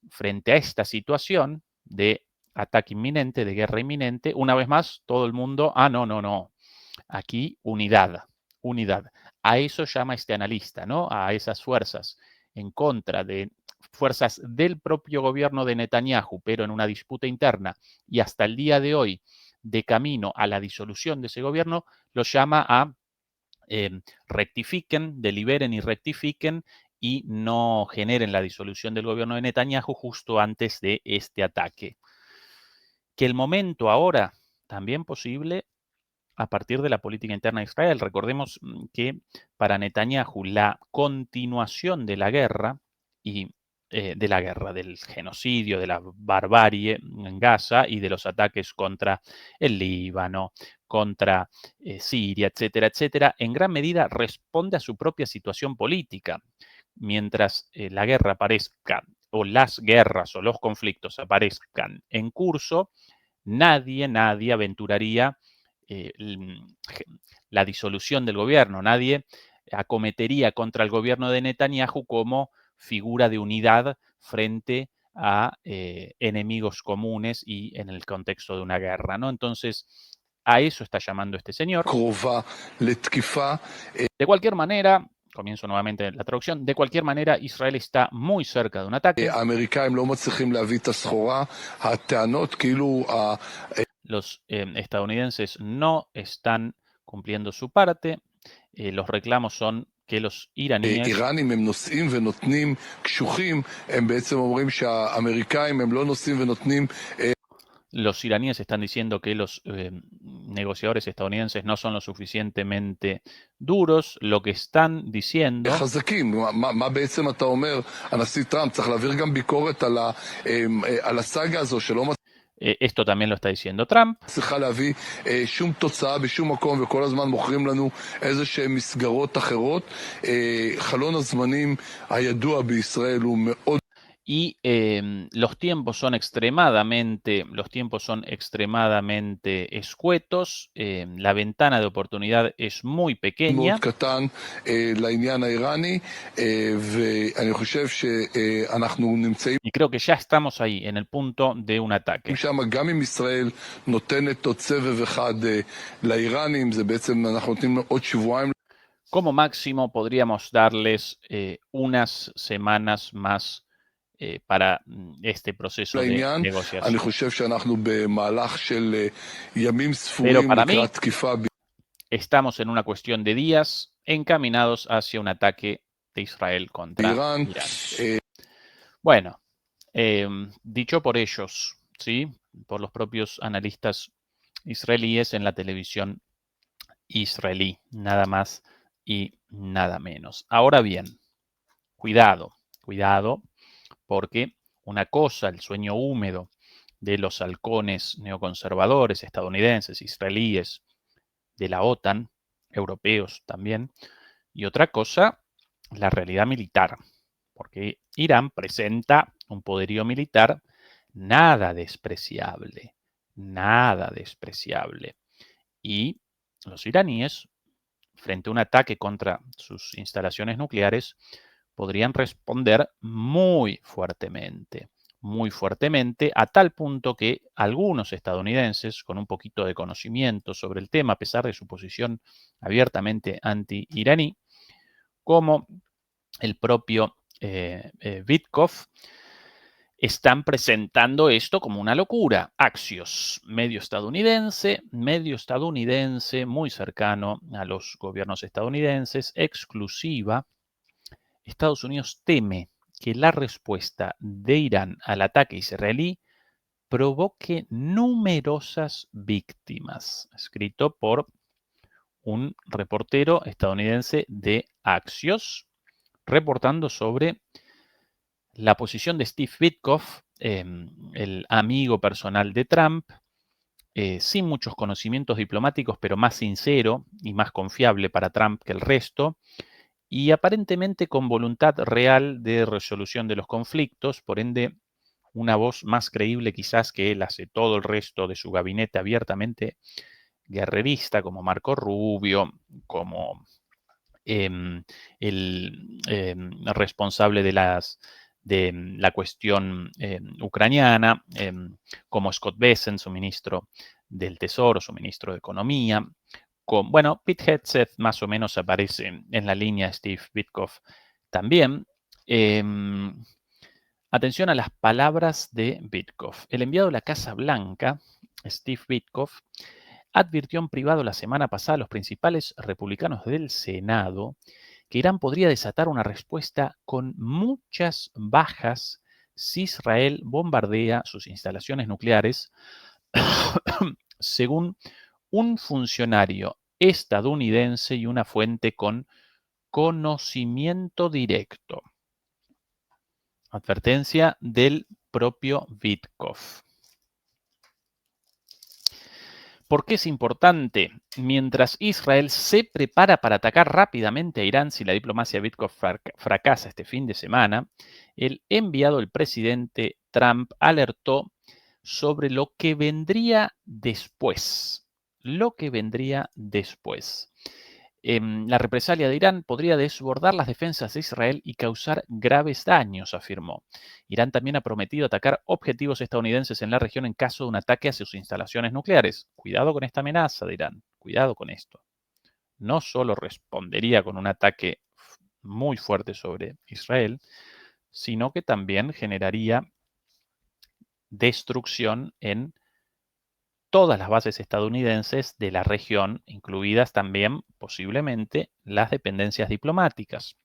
frente a esta situación de ataque inminente, de guerra inminente, una vez más, todo el mundo, no. Aquí unidad. A eso llama este analista, ¿no? A esas fuerzas en contra de fuerzas del propio gobierno de Netanyahu, pero en una disputa interna y hasta el día de hoy de camino a la disolución de ese gobierno, los llama a rectifiquen, deliberen y rectifiquen y no generen la disolución del gobierno de Netanyahu justo antes de este ataque. Que el momento ahora, también posible, a partir de la política interna de Israel. Recordemos que para Netanyahu la continuación de la guerra y del genocidio, de la barbarie en Gaza y de los ataques contra el Líbano, contra Siria, etcétera, en gran medida responde a su propia situación política. Mientras la guerra aparezca, o las guerras o los conflictos aparezcan en curso, nadie aventuraría la disolución del gobierno, nadie acometería contra el gobierno de Netanyahu como figura de unidad frente a enemigos comunes y en el contexto de una guerra, ¿no? Entonces, a eso está llamando este señor. קרובה לתקיפה. De cualquier manera, comienzo nuevamente la traducción, de cualquier manera, Israel está muy cerca de un ataque. האמריקאים לא מצליחים להביא את הסחורה. הטענות כאילו Los estadounidenses no están cumpliendo su parte. Los reclamos son que los iraníes איראנים הם נושאים ונותנים קשוחים, הם בעצם אומרים שהאמריקאים הם לא נושאים ונותנים. Los iraníes están diciendo que los negociadores estadounidenses no son lo suficientemente duros. Lo que están diciendo... חזקים, מה בעצם אתה אומר? הנשיא טראמפ צריך להעביר גם ביקורת על הסאגה הזו שלא esto también lo está diciendo Trump. צריכה להביא שום תוצאה בשום מקום, וכל הזמן מוכרים לנו איזה שהן מסגרות אחרות. חלון הזמנים הידוע בישראל הוא מאוד... Y los tiempos son extremadamente escuetos. La ventana de oportunidad es muy pequeña. מאוד קטן לעניין האיראני, ואני חושב שאנחנו נמצאים... Y creo que ya estamos ahí, en el punto de un ataque. שם גם אם ישראל נותנת עוד סבב אחד לאיראנים, זה בעצם אנחנו נותנים עוד שבועיים. Como máximo podríamos darles unas semanas más para este proceso de negociación. אני חושב שאנחנו במהלך של ימים ספורים לקראת תקיפה. Estamos en una cuestión de días encaminados hacia un ataque de Israel contra Irán. Bueno, dicho por ellos, ¿sí? Por los propios analistas israelíes en la televisión israelí, nada más y nada menos. Ahora bien, cuidado, porque una cosa, el sueño húmedo de los halcones neoconservadores estadounidenses, israelíes, de la OTAN, europeos también, y otra cosa, la realidad militar, porque Irán presenta un poderío militar nada despreciable, y los iraníes, frente a un ataque contra sus instalaciones nucleares, podrían responder muy fuertemente, a tal punto que algunos estadounidenses, con un poquito de conocimiento sobre el tema, a pesar de su posición abiertamente anti-iraní, como el propio Witkoff, están presentando esto como una locura. Axios, medio estadounidense, muy cercano a los gobiernos estadounidenses, exclusiva. Estados Unidos teme que la respuesta de Irán al ataque israelí provoque numerosas víctimas. Escrito por un reportero estadounidense de Axios, reportando sobre la posición de Steve Witkoff, el amigo personal de Trump, sin muchos conocimientos diplomáticos, pero más sincero y más confiable para Trump que el resto, y aparentemente con voluntad real de resolución de los conflictos, por ende, una voz más creíble quizás que él hace todo el resto de su gabinete abiertamente guerrerista, como Marco Rubio, como el responsable de la cuestión ucraniana, como Scott Bessent, su ministro del Tesoro, su ministro de Economía. Bueno, Pete Hegseth más o menos aparece en la línea Steve Witkoff también. Atención a las palabras de Witkoff. El enviado de la Casa Blanca, Steve Witkoff, advirtió en privado la semana pasada a los principales republicanos del Senado que Irán podría desatar una respuesta con muchas bajas si Israel bombardea sus instalaciones nucleares, según un funcionario estadounidense y una fuente con conocimiento directo. Advertencia del propio Witkoff. ¿Por qué es importante? Mientras Israel se prepara para atacar rápidamente a Irán si la diplomacia Witkoff fracasa este fin de semana, el enviado del presidente Trump alertó sobre lo que vendría después. Lo que vendría después. La represalia de Irán podría desbordar las defensas de Israel y causar graves daños, afirmó. Irán también ha prometido atacar objetivos estadounidenses en la región en caso de un ataque a sus instalaciones nucleares. Cuidado con esta amenaza de Irán, cuidado con esto. No solo respondería con un ataque muy fuerte sobre Israel, sino que también generaría destrucción en todas las bases estadounidenses de la región, incluidas también posiblemente las dependencias diplomáticas.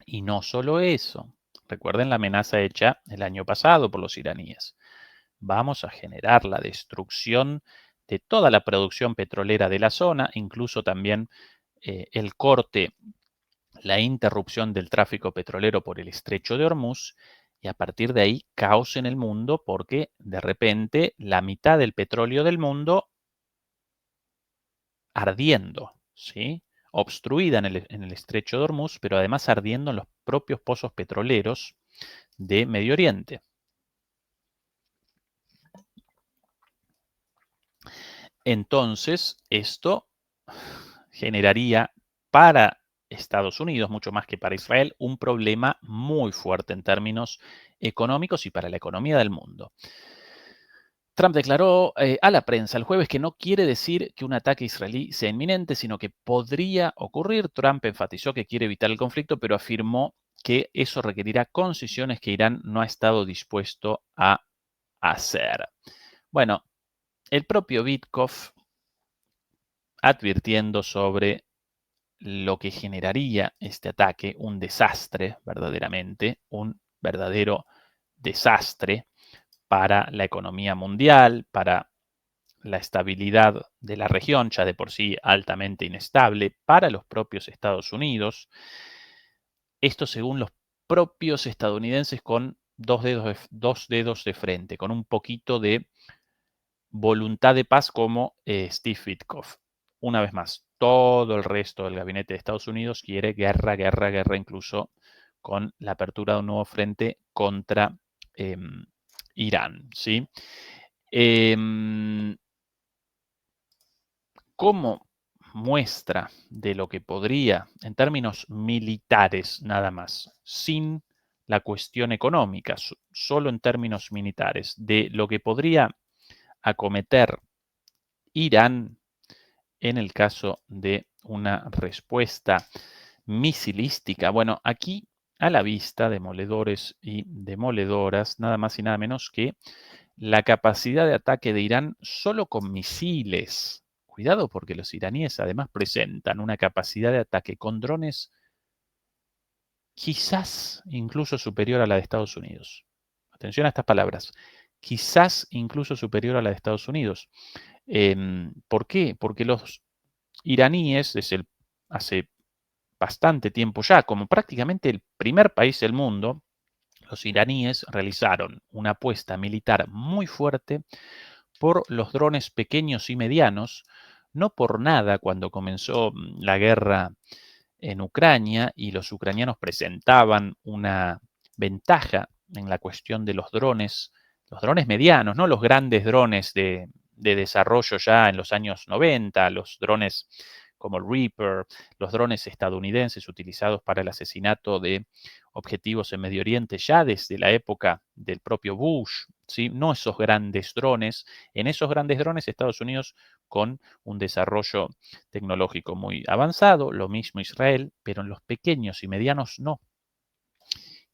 Y no solo eso, recuerden la amenaza hecha el año pasado por los iraníes. Vamos a generar la destrucción de toda la producción petrolera de la zona, incluso también el corte, la interrupción del tráfico petrolero por el estrecho de Hormuz, y a partir de ahí caos en el mundo porque de repente la mitad del petróleo del mundo ardiendo, ¿sí? Obstruida en el estrecho de Hormuz, pero además ardiendo en los propios pozos petroleros de Medio Oriente. Entonces, esto generaría para Estados Unidos, mucho más que para Israel, un problema muy fuerte en términos económicos y para la economía del mundo. Trump declaró a la prensa el jueves que no quiere decir que un ataque israelí sea inminente, sino que podría ocurrir. Trump enfatizó que quiere evitar el conflicto, pero afirmó que eso requerirá concesiones que Irán no ha estado dispuesto a hacer. Bueno, el propio Witkoff advirtiendo sobre lo que generaría este ataque, un desastre verdaderamente, un verdadero desastre para la economía mundial, para la estabilidad de la región, ya de por sí altamente inestable, para los propios Estados Unidos. Esto según los propios estadounidenses con dos dedos de frente, con un poquito de voluntad de paz como Steve Witkoff. Una vez más, todo el resto del gabinete de Estados Unidos quiere guerra, guerra, guerra, incluso con la apertura de un nuevo frente contra Irán, ¿sí? Como muestra de lo que podría, en términos militares nada más, sin la cuestión económica, solo en términos militares, de lo que podría acometer Irán en el caso de una respuesta misilística. Bueno, aquí a la vista, demoledores y demoledoras, nada más y nada menos que la capacidad de ataque de Irán solo con misiles. Cuidado porque los iraníes además presentan una capacidad de ataque con drones quizás incluso superior a la de Estados Unidos. Atención a estas palabras. Quizás incluso superior a la de Estados Unidos. ¿Por qué? Porque los iraníes, hace bastante tiempo ya, como prácticamente el primer país del mundo, los iraníes realizaron una apuesta militar muy fuerte por los drones pequeños y medianos. No por nada, cuando comenzó la guerra en Ucrania y los ucranianos presentaban una ventaja en la cuestión de los drones medianos, no los grandes drones de desarrollo ya en los años 90, los drones como el Reaper, los drones estadounidenses utilizados para el asesinato de objetivos en Medio Oriente ya desde la época del propio Bush, ¿sí? No esos grandes drones. En esos grandes drones Estados Unidos con un desarrollo tecnológico muy avanzado, lo mismo Israel, pero en los pequeños y medianos no.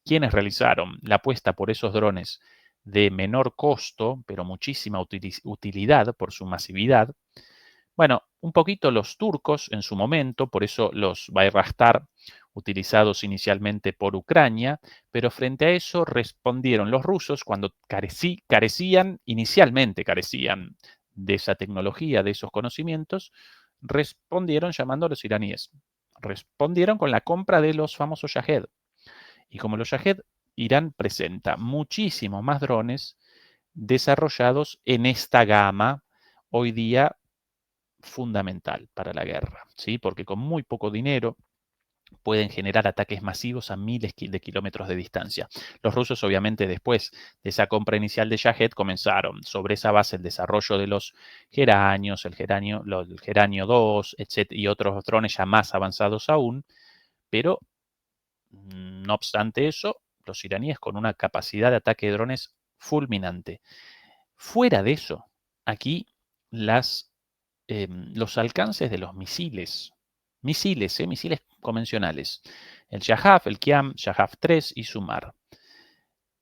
¿Quiénes realizaron la apuesta por esos drones de menor costo, pero muchísima utilidad por su masividad? Bueno, un poquito los turcos en su momento, por eso los Bayraktar utilizados inicialmente por Ucrania, pero frente a eso respondieron los rusos cuando inicialmente carecían de esa tecnología, de esos conocimientos, respondieron llamando a los iraníes. Respondieron con la compra de los famosos Shahed. Y como los Shahed, Irán presenta muchísimos más drones desarrollados en esta gama hoy día fundamental para la guerra, ¿sí? Porque con muy poco dinero, pueden generar ataques masivos a miles de kilómetros de distancia. Los rusos, obviamente, después de esa compra inicial de Shahed, comenzaron sobre esa base el desarrollo de los Geranios, el Geranio 2, etc., y otros drones ya más avanzados aún, pero no obstante eso, los iraníes con una capacidad de ataque de drones fulminante. Fuera de eso, aquí los alcances de los misiles convencionales, el Shahab, el Qiam, Shahab 3 y Sumar.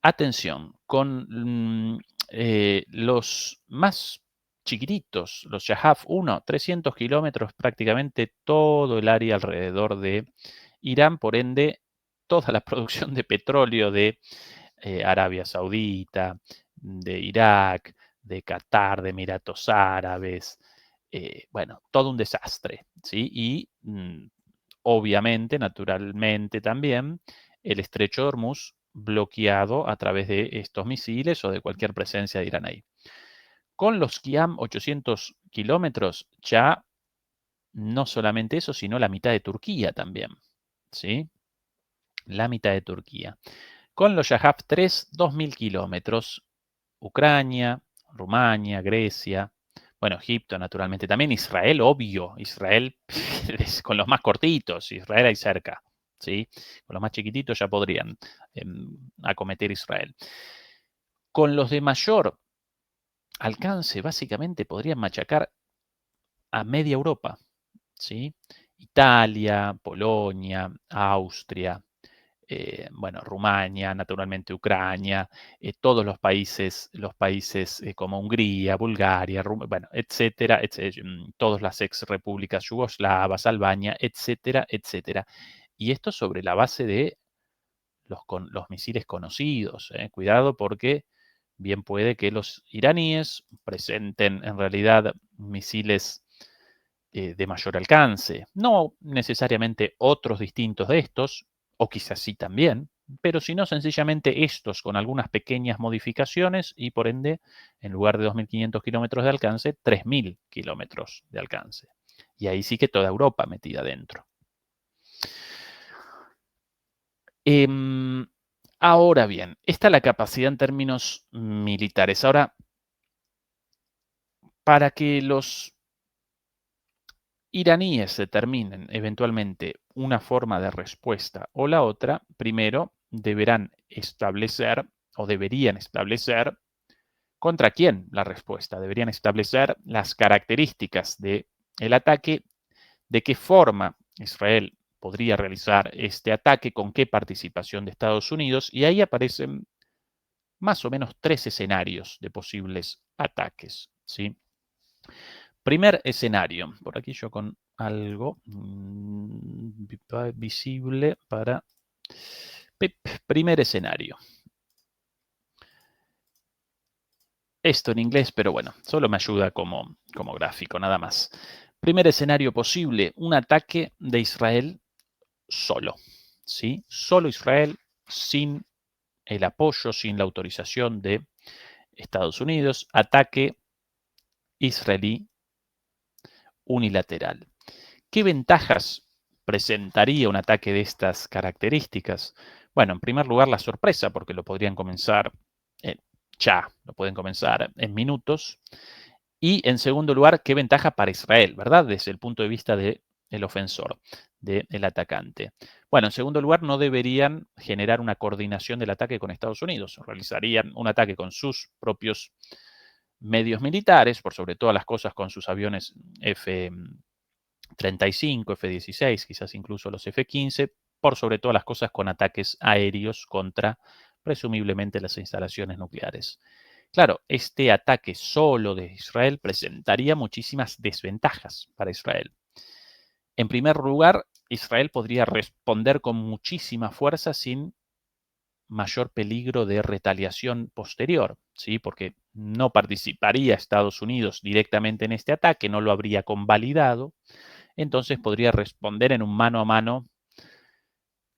Atención, con los más chiquititos, los Shahab 1, 300 kilómetros, prácticamente todo el área alrededor de Irán, por ende, toda la producción de petróleo de Arabia Saudita, de Irak, de Qatar, de Emiratos Árabes, bueno, todo un desastre, ¿sí? Y obviamente, naturalmente también, el estrecho de Hormuz bloqueado a través de estos misiles o de cualquier presencia de Irán ahí. Con los Qiam 800 kilómetros, ya no solamente eso, sino la mitad de Turquía también, ¿sí? La mitad de Turquía. Con los Shahab 3, 2000 kilómetros, Ucrania, Rumania, Grecia, bueno, Egipto naturalmente también, Israel, obvio, Israel con los más cortitos, Israel ahí cerca, ¿sí? Con los más chiquititos ya podrían acometer Israel. Con los de mayor alcance, básicamente podrían machacar a media Europa, ¿sí? Italia, Polonia, Austria, bueno, Rumania, naturalmente Ucrania, todos los países como Hungría, Bulgaria, bueno, etcétera, todas las ex repúblicas yugoslavas, Albania, etcétera, etcétera. Y esto sobre la base de los misiles conocidos. Cuidado porque bien puede que los iraníes presenten en realidad misiles de mayor alcance. No necesariamente otros distintos de estos, o quizás sí también, pero sino sencillamente estos con algunas pequeñas modificaciones y por ende, en lugar de 2.500 kilómetros de alcance, 3.000 kilómetros de alcance. Y ahí sí que toda Europa metida dentro. Ahora bien, esta es la capacidad en términos militares. Ahora, para que los iraníes determinen eventualmente una forma de respuesta o la otra, primero deberían establecer contra quién la respuesta. Deberían establecer las características del ataque, de qué forma Israel podría realizar este ataque, con qué participación de Estados Unidos, y ahí aparecen más o menos 3 escenarios de posibles ataques, ¿sí? Primer escenario, por aquí yo con algo visible para... Primer escenario. Esto en inglés, pero bueno, solo me ayuda como gráfico, nada más. Primer escenario posible, un ataque de Israel solo, ¿sí? Solo Israel, sin el apoyo, sin la autorización de Estados Unidos, ataque israelí unilateral. ¿Qué ventajas presentaría un ataque de estas características? Bueno, en primer lugar, la sorpresa, porque lo podrían comenzar lo pueden comenzar en minutos. Y en segundo lugar, ¿qué ventaja para Israel, verdad? Desde el punto de vista del ofensor, del atacante. Bueno, en segundo lugar, no deberían generar una coordinación del ataque con Estados Unidos. Realizarían un ataque con sus propios medios militares, por sobre todas las cosas con sus aviones F-35, F-16, quizás incluso los F-15, por sobre todas las cosas con ataques aéreos contra presumiblemente las instalaciones nucleares. Claro, este ataque solo de Israel presentaría muchísimas desventajas para Israel. En primer lugar, Israel podría responder con muchísima fuerza sin mayor peligro de retaliación posterior, ¿sí? Porque no participaría Estados Unidos directamente en este ataque, no lo habría convalidado, entonces podría responder en un mano a mano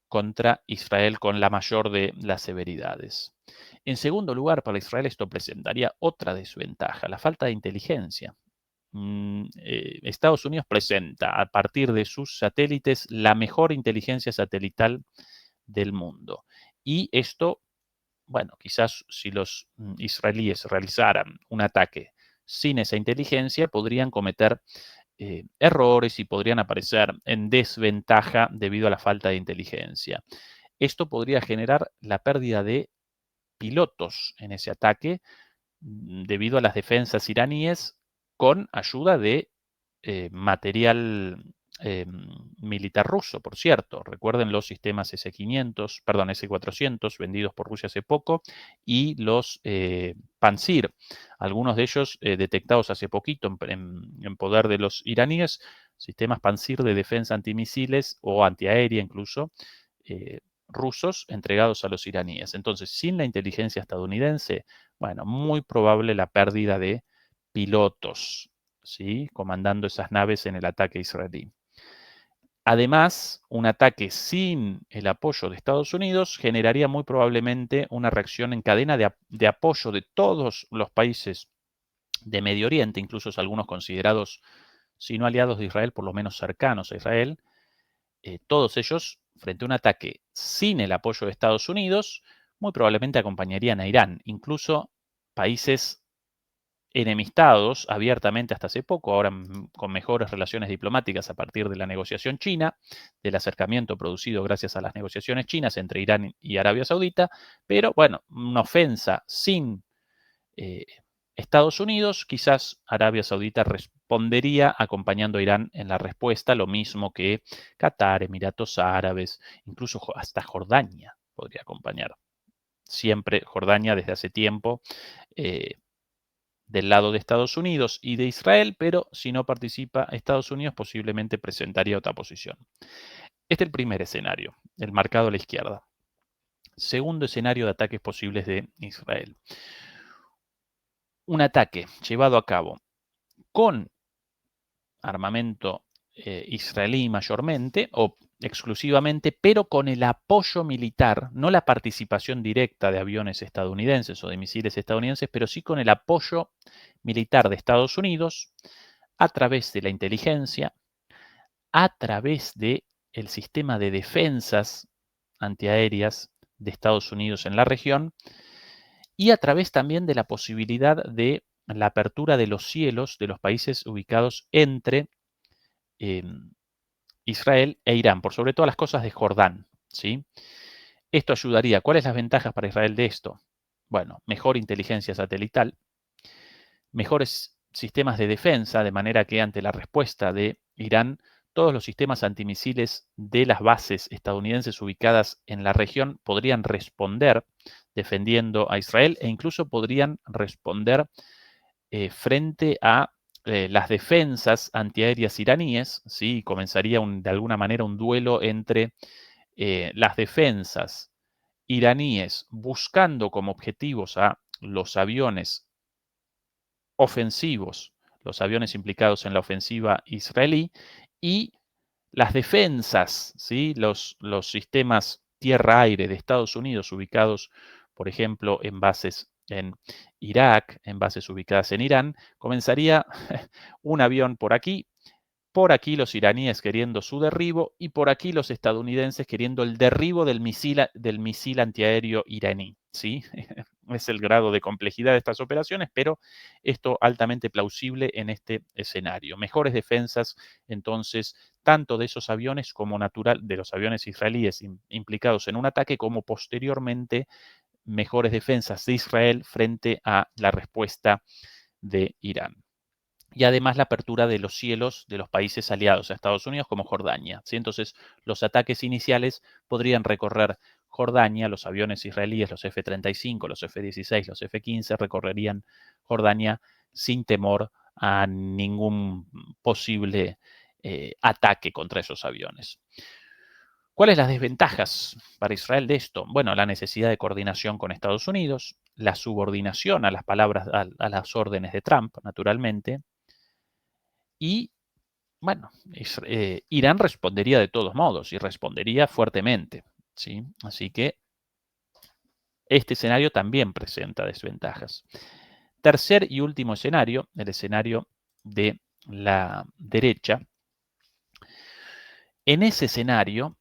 contra Israel con la mayor de las severidades. En segundo lugar, para Israel esto presentaría otra desventaja, la falta de inteligencia. Estados Unidos presenta a partir de sus satélites la mejor inteligencia satelital del mundo. Y esto, bueno, quizás si los israelíes realizaran un ataque sin esa inteligencia, podrían cometer errores y podrían aparecer en desventaja debido a la falta de inteligencia. Esto podría generar la pérdida de pilotos en ese ataque debido a las defensas iraníes con ayuda de material militar ruso, por cierto. Recuerden los sistemas S-500, perdón, S-400 vendidos por Rusia hace poco y los Pansir, algunos de ellos detectados hace poquito en poder de los iraníes, sistemas Pansir de defensa antimisiles o antiaérea incluso, rusos entregados a los iraníes. Entonces, sin la inteligencia estadounidense, bueno, muy probable la pérdida de pilotos, ¿sí?, comandando esas naves en el ataque israelí. Además, un ataque sin el apoyo de Estados Unidos generaría muy probablemente una reacción en cadena de apoyo de todos los países de Medio Oriente, incluso algunos considerados, si no aliados de Israel, por lo menos cercanos a Israel, todos ellos, frente a un ataque sin el apoyo de Estados Unidos, muy probablemente acompañarían a Irán, incluso países enemistados abiertamente hasta hace poco, ahora con mejores relaciones diplomáticas a partir de la negociación china, del acercamiento producido gracias a las negociaciones chinas entre Irán y Arabia Saudita, pero bueno, una ofensa sin Estados Unidos, quizás Arabia Saudita respondería acompañando a Irán en la respuesta, lo mismo que Qatar, Emiratos Árabes, incluso hasta Jordania podría acompañar. Siempre Jordania desde hace tiempo del lado de Estados Unidos y de Israel, pero si no participa Estados Unidos posiblemente presentaría otra posición. Este es el primer escenario, el marcado a la izquierda. Segundo escenario de ataques posibles de Israel. Un ataque llevado a cabo con armamento israelí mayormente o exclusivamente, pero con el apoyo militar, no la participación directa de aviones estadounidenses o de misiles estadounidenses, pero sí con el apoyo militar de Estados Unidos a través de la inteligencia, a través del sistema de defensas antiaéreas de Estados Unidos en la región y a través también de la posibilidad de la apertura de los cielos de los países ubicados entre Israel e Irán, por sobre todas las cosas de Jordán, ¿sí? Esto ayudaría. ¿Cuáles las ventajas para Israel de esto? Bueno, mejor inteligencia satelital, mejores sistemas de defensa, de manera que ante la respuesta de Irán, todos los sistemas antimisiles de las bases estadounidenses ubicadas en la región podrían responder defendiendo a Israel e incluso podrían responder frente a las defensas antiaéreas iraníes, ¿sí? Comenzaría de alguna manera un duelo entre las defensas iraníes buscando como objetivos a los aviones ofensivos, los aviones implicados en la ofensiva israelí, y las defensas, ¿sí?, los sistemas tierra-aire de Estados Unidos ubicados, por ejemplo, en bases en Irak, en bases ubicadas en Irán, comenzaría un avión por aquí los iraníes queriendo su derribo y por aquí los estadounidenses queriendo el derribo del misil antiaéreo iraní, ¿sí? Es el grado de complejidad de estas operaciones, pero esto altamente plausible en este escenario. Mejores defensas, entonces, tanto de esos aviones como de los aviones israelíes implicados en un ataque, como posteriormente mejores defensas de Israel frente a la respuesta de Irán. Y además la apertura de los cielos de los países aliados a Estados Unidos como Jordania, ¿sí? Entonces, los ataques iniciales podrían recorrer Jordania, los aviones israelíes, los F-35, los F-16, los F-15, recorrerían Jordania sin temor a ningún posible ataque contra esos aviones. ¿Cuáles las desventajas para Israel de esto? Bueno, la necesidad de coordinación con Estados Unidos, la subordinación a las palabras, a las órdenes de Trump, naturalmente, y bueno, Irán respondería de todos modos y respondería fuertemente, ¿sí? Así que este escenario también presenta desventajas. Tercer y último escenario, el escenario de la derecha. En ese escenario,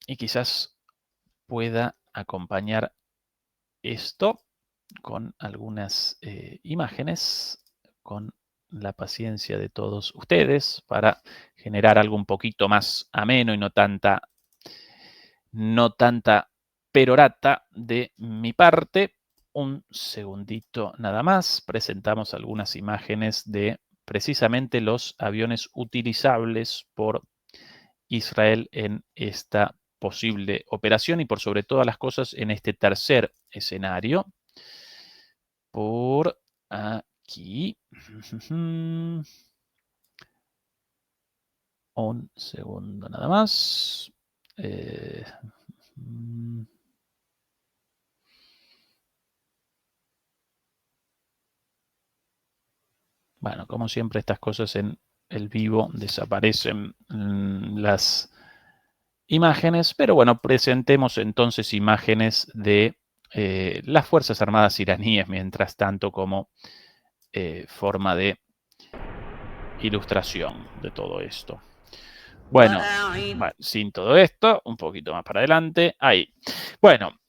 y quizás pueda acompañar esto con algunas imágenes, con la paciencia de todos ustedes para generar algo un poquito más ameno y no tanta perorata de mi parte. Un segundito nada más. Presentamos algunas imágenes de precisamente los aviones utilizables por Israel en esta posible operación y por sobre todas las cosas en este tercer escenario. Por aquí. Un segundo nada más. Bueno, como siempre, estas cosas en el vivo desaparecen las imágenes, pero bueno, presentemos entonces imágenes de las Fuerzas Armadas iraníes, mientras tanto, como forma de ilustración de todo esto. Bueno, sin todo esto, un poquito más para adelante, ahí. Bueno,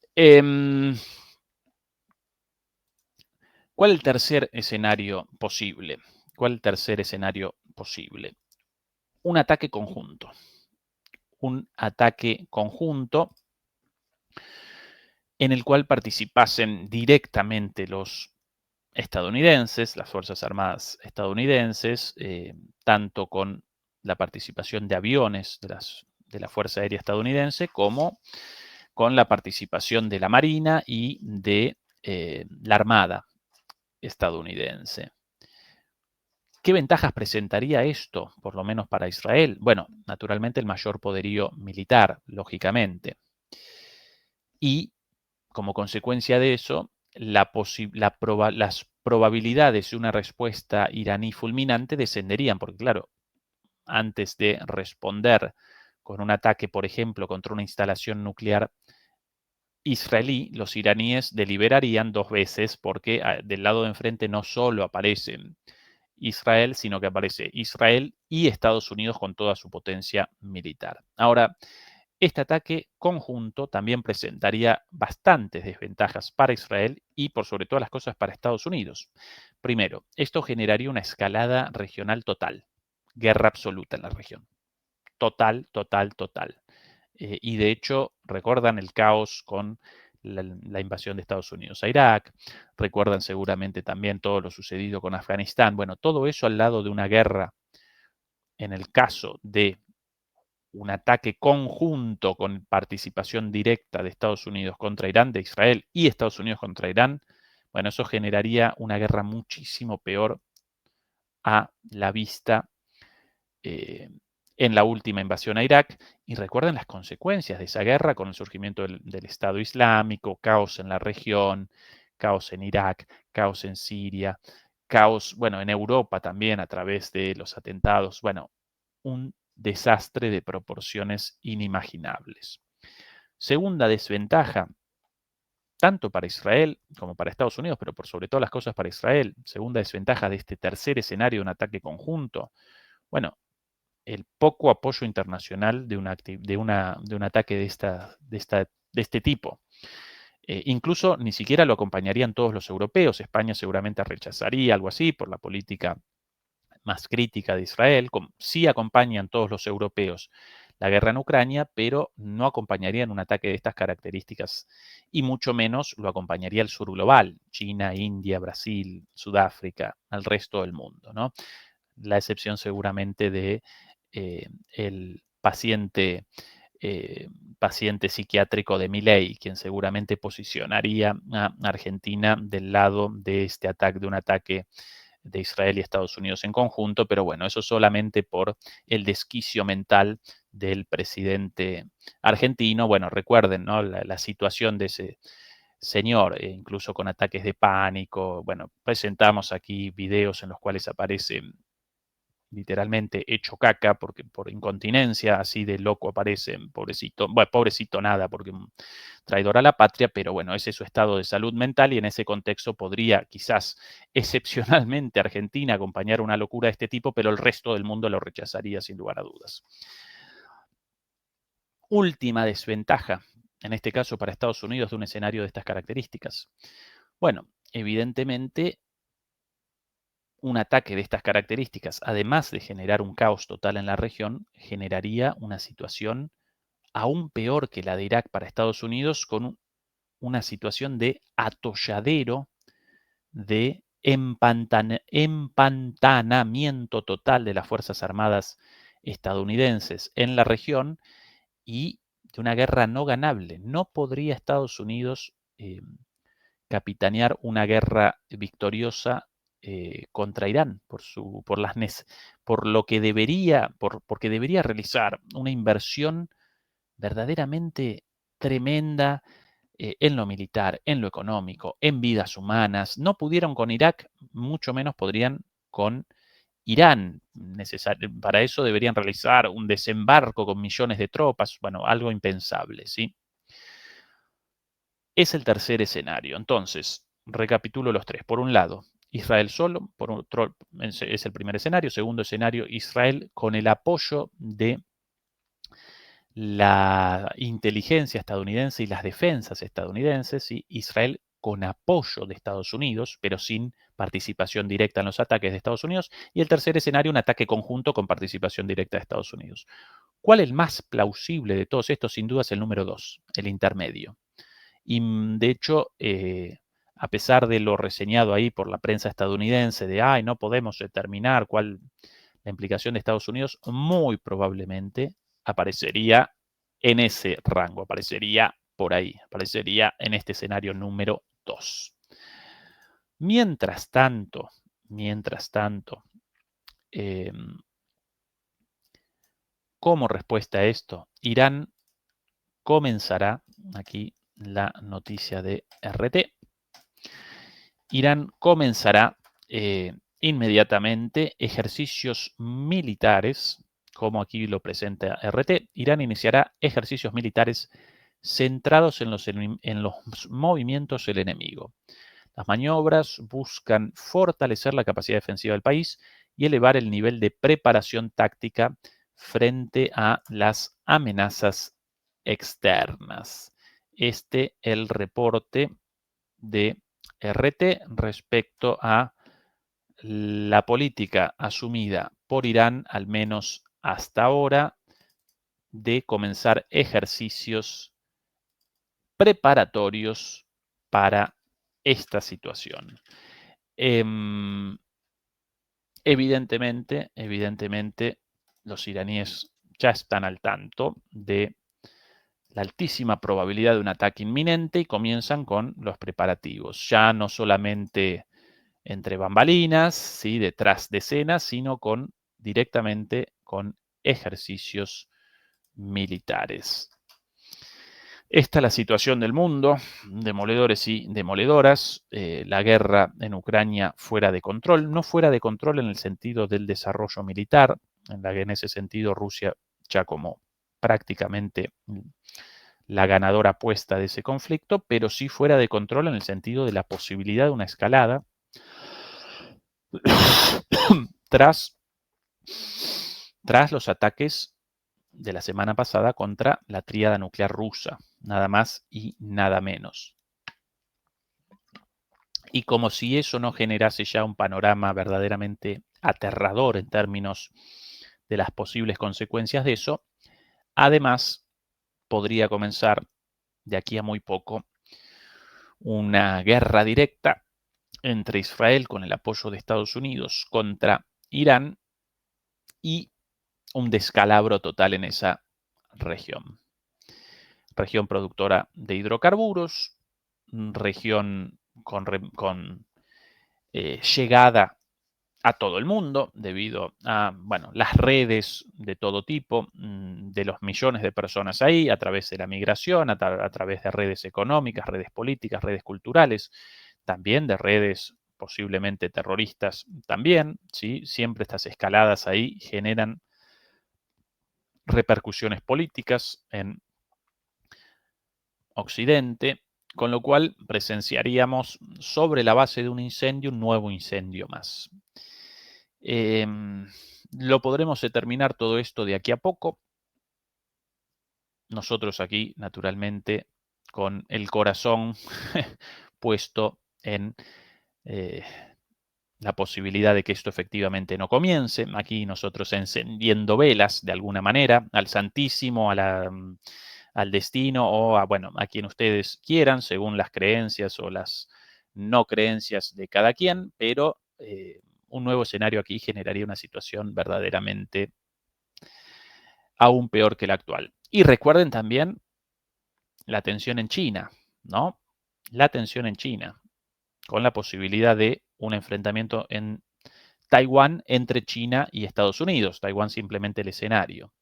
¿cuál es el tercer escenario posible? ¿Cuál es el tercer escenario posible? Un ataque conjunto. Un ataque conjunto en el cual participasen directamente los estadounidenses, las Fuerzas Armadas estadounidenses, tanto con la participación de aviones de la Fuerza Aérea Estadounidense como con la participación de la Marina y de la Armada estadounidense. ¿Qué ventajas presentaría esto, por lo menos para Israel? Bueno, naturalmente el mayor poderío militar, lógicamente. Y como consecuencia de eso, las probabilidades de una respuesta iraní fulminante descenderían, porque claro, antes de responder con un ataque, por ejemplo, contra una instalación nuclear israelí, los iraníes deliberarían dos veces, porque del lado de enfrente no solo aparecen Israel, sino que aparece Israel y Estados Unidos con toda su potencia militar. Ahora, este ataque conjunto también presentaría bastantes desventajas para Israel y, por sobre todas las cosas, para Estados Unidos. Primero, esto generaría una escalada regional total, guerra absoluta en la región. Total, total, total. Y de hecho, recuerdan el caos con la invasión de Estados Unidos a Irak, recuerdan seguramente también todo lo sucedido con Afganistán. Bueno, todo eso al lado de una guerra, en el caso de un ataque conjunto con participación directa de Estados Unidos contra Irán, de Israel y Estados Unidos contra Irán, bueno, eso generaría una guerra muchísimo peor a la vista en la última invasión a Irak. Y recuerden las consecuencias de esa guerra con el surgimiento del Estado Islámico, caos en la región, caos en Irak, caos en Siria, caos, bueno, en Europa también a través de los atentados. Bueno, un desastre de proporciones inimaginables. Segunda desventaja, tanto para Israel como para Estados Unidos, pero por sobre todas las cosas para Israel, segunda desventaja de este tercer escenario de un ataque conjunto, bueno, el poco apoyo internacional de un ataque de este tipo. Incluso ni siquiera lo acompañarían todos los europeos. España seguramente rechazaría algo así por la política más crítica de Israel. Sí acompañan todos los europeos la guerra en Ucrania, pero no acompañarían un ataque de estas características y mucho menos lo acompañaría el sur global, China, India, Brasil, Sudáfrica, al resto del mundo, ¿no? La excepción seguramente de el paciente psiquiátrico de Milei, quien seguramente posicionaría a Argentina del lado de este ataque, de un ataque de Israel y Estados Unidos en conjunto, pero bueno, eso solamente por el desquicio mental del presidente argentino. Bueno, recuerden, ¿no? La situación de ese señor, incluso con ataques de pánico. Bueno, presentamos aquí videos en los cuales aparece literalmente hecho caca porque por incontinencia, así de loco aparece, pobrecito, bueno, pobrecito nada, porque traidor a la patria, pero bueno, ese es su estado de salud mental y en ese contexto podría quizás excepcionalmente Argentina acompañar una locura de este tipo, pero el resto del mundo lo rechazaría sin lugar a dudas. Última desventaja, en este caso para Estados Unidos, de un escenario de estas características. Bueno, evidentemente un ataque de estas características, además de generar un caos total en la región, generaría una situación aún peor que la de Irak para Estados Unidos, con una situación de atolladero, de empantanamiento total de las Fuerzas Armadas estadounidenses en la región y de una guerra no ganable. No podría Estados Unidos capitanear una guerra victoriosa contra Irán porque debería realizar una inversión verdaderamente tremenda en lo militar, en lo económico, en vidas humanas. No pudieron con Irak, mucho menos podrían con Irán. Para eso deberían realizar un desembarco con millones de tropas, bueno, algo impensable, ¿sí? Es el tercer escenario. Entonces, recapitulo los tres. Por un lado, Israel solo, por otro, es el primer escenario. Segundo escenario, Israel con el apoyo de la inteligencia estadounidense y las defensas estadounidenses, y Israel con apoyo de Estados Unidos, pero sin participación directa en los ataques de Estados Unidos. Y el tercer escenario, un ataque conjunto con participación directa de Estados Unidos. ¿Cuál es el más plausible de todos estos? Sin duda es el número 2, el intermedio. Y de hecho, a pesar de lo reseñado ahí por la prensa estadounidense de, ay, no podemos determinar cuál la implicación de Estados Unidos, muy probablemente aparecería en ese rango, aparecería por ahí, aparecería en este escenario número 2. Mientras tanto, como respuesta a esto, Irán comenzará, aquí la noticia de RT, Irán comenzará inmediatamente ejercicios militares, como aquí lo presenta RT. Irán iniciará ejercicios militares centrados en los movimientos del enemigo. Las maniobras buscan fortalecer la capacidad defensiva del país y elevar el nivel de preparación táctica frente a las amenazas externas. El reporte de RT respecto a la política asumida por Irán, al menos hasta ahora, de comenzar ejercicios preparatorios para esta situación. Evidentemente, los iraníes ya están al tanto de la altísima probabilidad de un ataque inminente y comienzan con los preparativos. Ya no solamente entre bambalinas, ¿sí? Detrás de escenas, sino directamente con ejercicios militares. Esta es la situación del mundo, demoledores y demoledoras, la guerra en Ucrania fuera de control, no fuera de control en el sentido del desarrollo militar, en ese sentido Rusia ya como prácticamente la ganadora apuesta de ese conflicto, pero sí fuera de control en el sentido de la posibilidad de una escalada tras los ataques de la semana pasada contra la tríada nuclear rusa, nada más y nada menos. Y como si eso no generase ya un panorama verdaderamente aterrador en términos de las posibles consecuencias de eso, además podría comenzar de aquí a muy poco una guerra directa entre Israel con el apoyo de Estados Unidos contra Irán y un descalabro total en esa región. Región productora de hidrocarburos, región con llegada a todo el mundo debido a las redes de todo tipo, de los millones de personas ahí, a través de la migración, a través de redes económicas, redes políticas, redes culturales, también de redes posiblemente terroristas también, ¿sí? Siempre estas escaladas ahí generan repercusiones políticas en Occidente, con lo cual presenciaríamos sobre la base de un incendio un nuevo incendio más. Lo podremos determinar todo esto de aquí a poco. Nosotros aquí, naturalmente, con el corazón puesto en la posibilidad de que esto efectivamente no comience. Aquí nosotros encendiendo velas de alguna manera al Santísimo, al destino o a quien ustedes quieran, según las creencias o las no creencias de cada quien, pero un nuevo escenario aquí generaría una situación verdaderamente aún peor que la actual. Y recuerden también la tensión en China, ¿no? La tensión en China, con la posibilidad de un enfrentamiento en Taiwán entre China y Estados Unidos. Taiwán simplemente el escenario.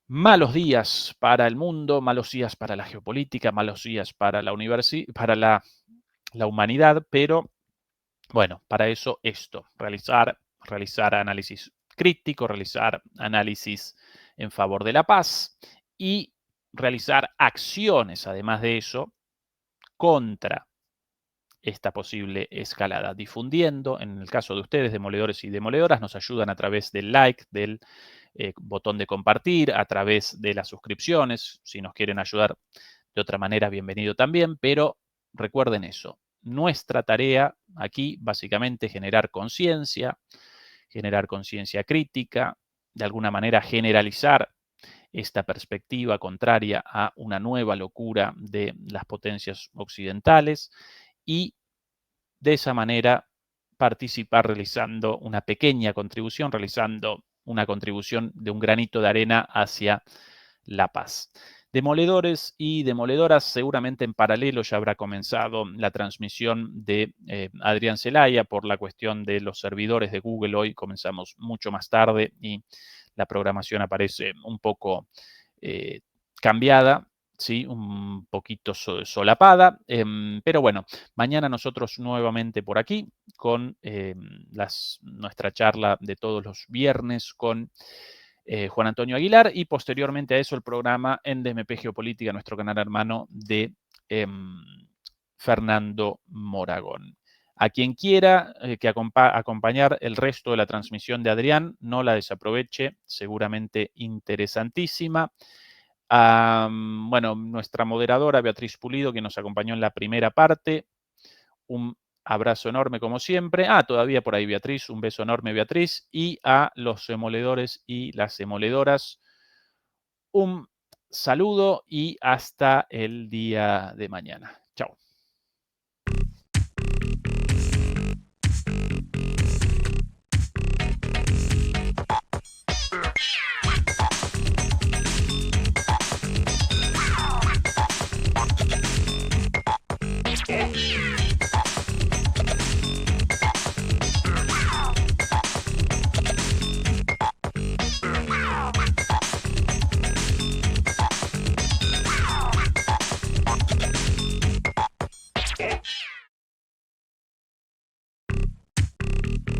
Malos días para el mundo, malos días para la geopolítica, malos días para la humanidad, pero bueno, para eso esto, realizar análisis crítico, realizar análisis en favor de la paz y realizar acciones, además de eso, contra esta posible escalada, difundiendo, en el caso de ustedes, demoledores y demoledoras, nos ayudan a través del like, del botón de compartir, a través de las suscripciones, si nos quieren ayudar de otra manera, bienvenido también, pero recuerden eso, nuestra tarea aquí básicamente generar conciencia crítica, de alguna manera generalizar esta perspectiva contraria a una nueva locura de las potencias occidentales y de esa manera participar realizando una pequeña contribución, realizando una contribución de un granito de arena hacia la paz. Demoledores y demoledoras, seguramente en paralelo ya habrá comenzado la transmisión de Adrián Zelaya por la cuestión de los servidores de Google. Hoy comenzamos mucho más tarde y la programación aparece un poco cambiada, ¿sí? Un poquito solapada, pero bueno, mañana nosotros nuevamente por aquí con nuestra charla de todos los viernes con Juan Antonio Aguilar y posteriormente a eso el programa en DMP Geopolítica, nuestro canal hermano de Fernando Moragón. A quien quiera que acompañar el resto de la transmisión de Adrián, no la desaproveche, seguramente interesantísima. Bueno, nuestra moderadora Beatriz Pulido, que nos acompañó en la primera parte. Un abrazo enorme como siempre. Todavía por ahí Beatriz, un beso enorme Beatriz. Y a los demoledores y las demoledoras, un saludo y hasta el día de mañana.